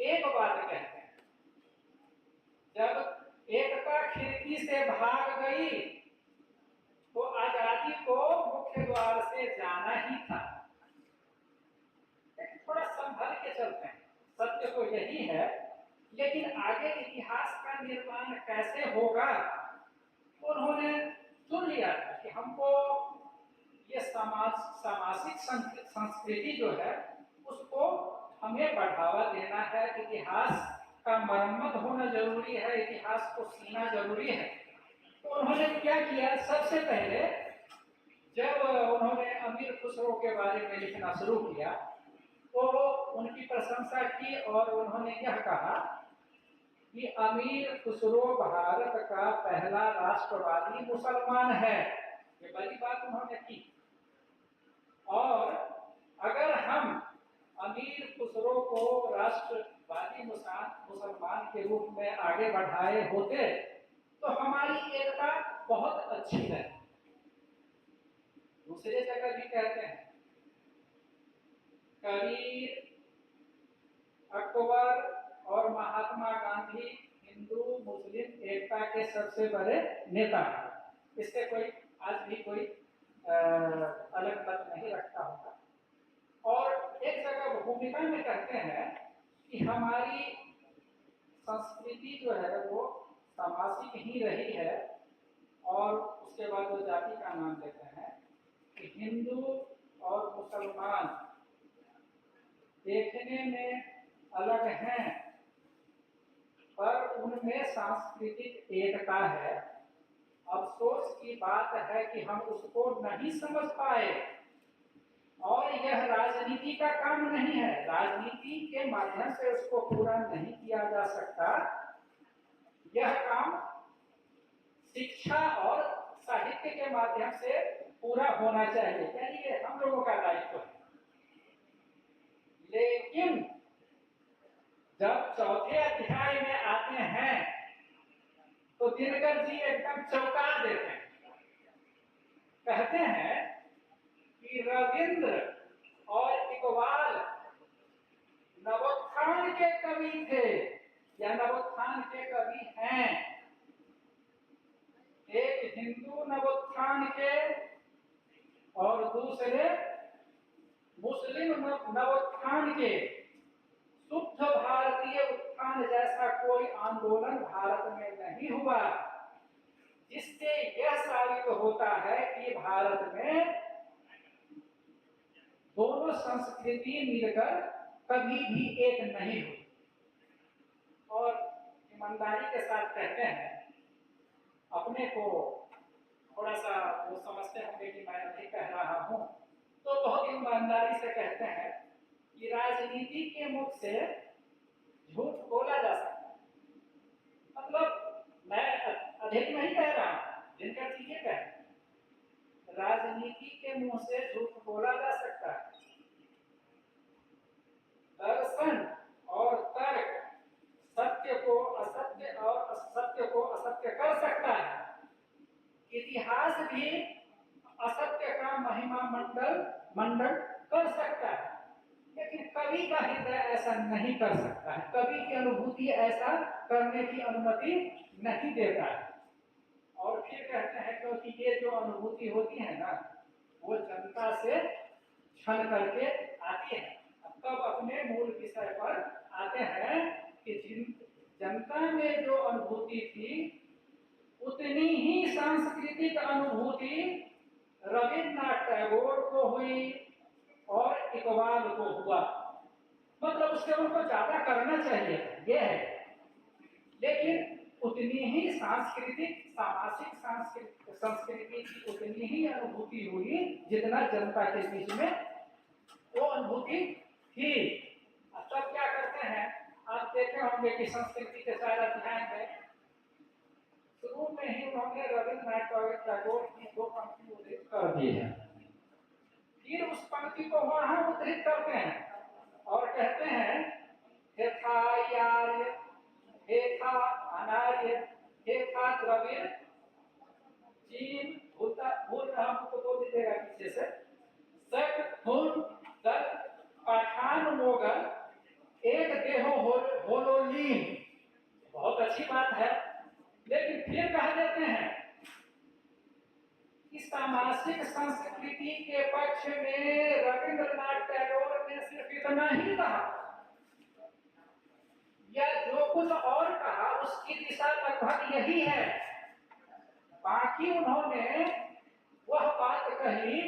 एक बात कहते हैं, जब एकता खिड़की से भाग गई तो आजादी को मुख्य द्वार से जाना ही था। थोड़ा संभल के चलते हैं, सत्य तो यही है, लेकिन आगे इतिहास का निर्माण कैसे होगा उन्होंने चुन लिया था कि हमको ये सामाजिक संस्कृति जो है उसको हमें बढ़ावा देना है, इतिहास का मरम्मत होना जरूरी है, इतिहास को सीना जरूरी है। तो उन्होंने क्या किया, सबसे पहले जब उन्होंने अमीर खुसरो के बारे में लिखना शुरू किया तो उनकी प्रशंसा की और उन्होंने यह कहा कि अमीर खुसरो भारत का पहला राष्ट्रवादी मुसलमान है। ये बड़ी बात उन्होंने की। और अगर हम अमीर खुसरो को राष्ट्रवादी मुसलमान के रूप में आगे बढ़ाए होते तो हमारी एकता बहुत अच्छी है। दूसरे जगह भी कहते हैं, कबीर, अकबर और महात्मा गांधी हिंदू मुस्लिम एकता के सबसे बड़े नेता हैं। इससे कोई आज भी कोई अलग मत नहीं रखता होगा। और एक जगह भूमिका में कहते हैं कि हमारी संस्कृति जो है वो सामाजिक ही रही है, और उसके बाद वो जाति का नाम देते हैं कि हिंदू और मुसलमान देखने में अलग हैं पर उनमें सांस्कृतिक एकता है। अफसोस की बात है कि हम उसको नहीं समझ पाए, और यह राजनीति का काम नहीं है, राजनीति के माध्यम से उसको पूरा नहीं किया जा सकता। यह काम शिक्षा और साहित्य के माध्यम से पूरा होना चाहिए, यानी ये हम लोगों का दायित्व है। लेकिन जब चौथे अध्याय में आते हैं तो दिनकर जी एकदम चौंका देते हैं। कहते हैं कि रविंद्र और इकबाल नवोत्थान के कवि थे या नवोत्थान के कवि हैं। एक हिंदू नवोत्थान के और दूसरे मुस्लिम नवोत्थान के। शुद्ध भारतीय उत्थान जैसा कोई आंदोलन भारत में नहीं हुआ, जिससे यह साबित होता है कि भारत में दोनों संस्कृति मिलकर कभी भी एक नहीं हुई। और ईमानदारी के साथ कहते हैं, अपने को थोड़ा सा वो समझते होंगे कि मैं नहीं कह रहा हूं, तो बहुत ईमानदारी से कहते हैं कि राजनीति के मुख से झूठ बोला जा सकता है। मतलब मैं अधिक नहीं कह रहा हूं, जिनका चीजें कह, राजनीति के मुंह से झूठ बोला जा सकता है। दर्शन और तर्क सत्य को असत्य और असत्य को असत्य कर सकता है। इतिहास भी असत्य का महिमा मंडन कर सकता है, लेकिन कवि का हृदय ऐसा नहीं कर सकता है। कवि की अनुभूति ऐसा करने की अनुमति नहीं देता है। और फिर कहते हैं क्योंकि ये जो अनुभूति होती है ना, वो जनता से छल करके आती है। तब अपने मूल विषय पर आते हैं कि जनता में जो अनुभूति थी उतनी ही सांस्कृतिक अनुभूति रविन्द्रनाथ टैगोर को हुई और इकबाल को हुआ। मतलब उसके उनको ज्यादा करना चाहिए, ये है। लेकिन उतनी ही सांस्कृतिक सामाजिक संस्कृति की उतनी ही अनुभूति हुई जितना जनता के बीच में वो अनुभूति थी। तब क्या करते हैं, आप देखे होंगे कि संस्कृति के सारा ध्यान में शुरू में ही उन्होंने रविन्द्रनाथ टैगोर की 2 पंक्ति उद्धृत कर दी है। फिर उस पंक्ति को वहां उद्धृत करते हैं और कहते हैं यथा यार्य, यथा अनार्य, यथा द्रविड़ चीन भूता भूल हमको बोल दीजिएगा पीछे से, सक हुन दल पठान मोगल एक देहो होलोलीन। बहुत अच्छी बात है, लेकिन फिर कह देते हैं कि सामाजिक संस्कृति के पक्ष में रविन्द्रनाथ टैगोर ने सिर्फ इतना ही कहा, या जो कुछ और कहा उसकी दिशा लगभग यही है। बाकी उन्होंने वह बात कही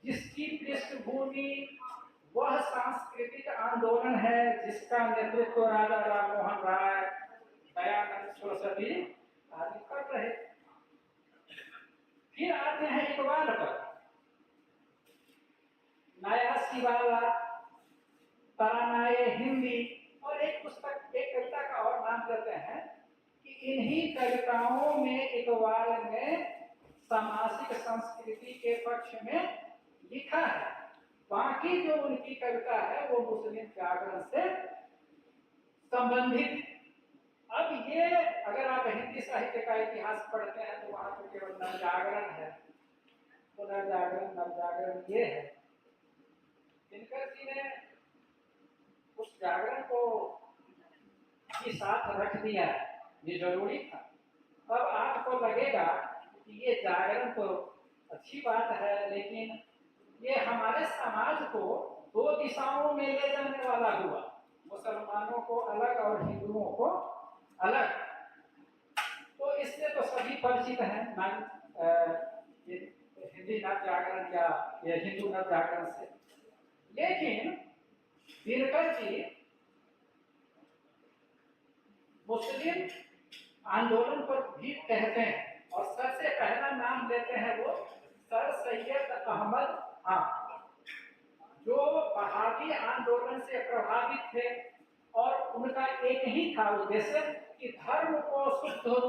जिसकी पृष्ठभूमि वह सांस्कृतिक आंदोलन है जिसका नेतृत्व राजा राम मोहन राय, दयानंद सरस्वती आदि कर रहे। फिर आते हैं इकबाल पर। नया शिवाला, तरानाए हिंदी और एक पुस्तक, एक कविता का और नाम लेते हैं कि इन्हीं कविताओं में इकबाल ने सामाजिक संस्कृति के पक्ष में लिखा है। बाकी जो उनकी कविता है वो मुस्लिम जागरण से संबंधित। अब ये अगर आप हिंदी साहित्य का इतिहास पढ़ते हैं तो वहां पर केवल नवजागरण है, पुनर्जागरण, नवजागरण ये है। दिनकर जी ने उस जागरण को भी साथ रख दिया, ये जरूरी था। अब आपको लगेगा कि ये जागरण तो अच्छी बात है, लेकिन ये हमारे समाज को 2 दिशाओं में ले जाने वाला हुआ, मुसलमानों को अलग और हिंदुओं को अलग। तो इससे तो सभी परिचित हैं हिंदी नव जागरण या हिंदू नव जागरण से। लेकिन दिनकर जी मुस्लिम आंदोलन पर भी कहते हैं और सबसे पहला नाम लेते हैं वो सर सैयद अहमद खान, जो वहाबी आंदोलन से प्रभावित थे और उनका एक ही था उद्देश्य कि धर्म को शुद्ध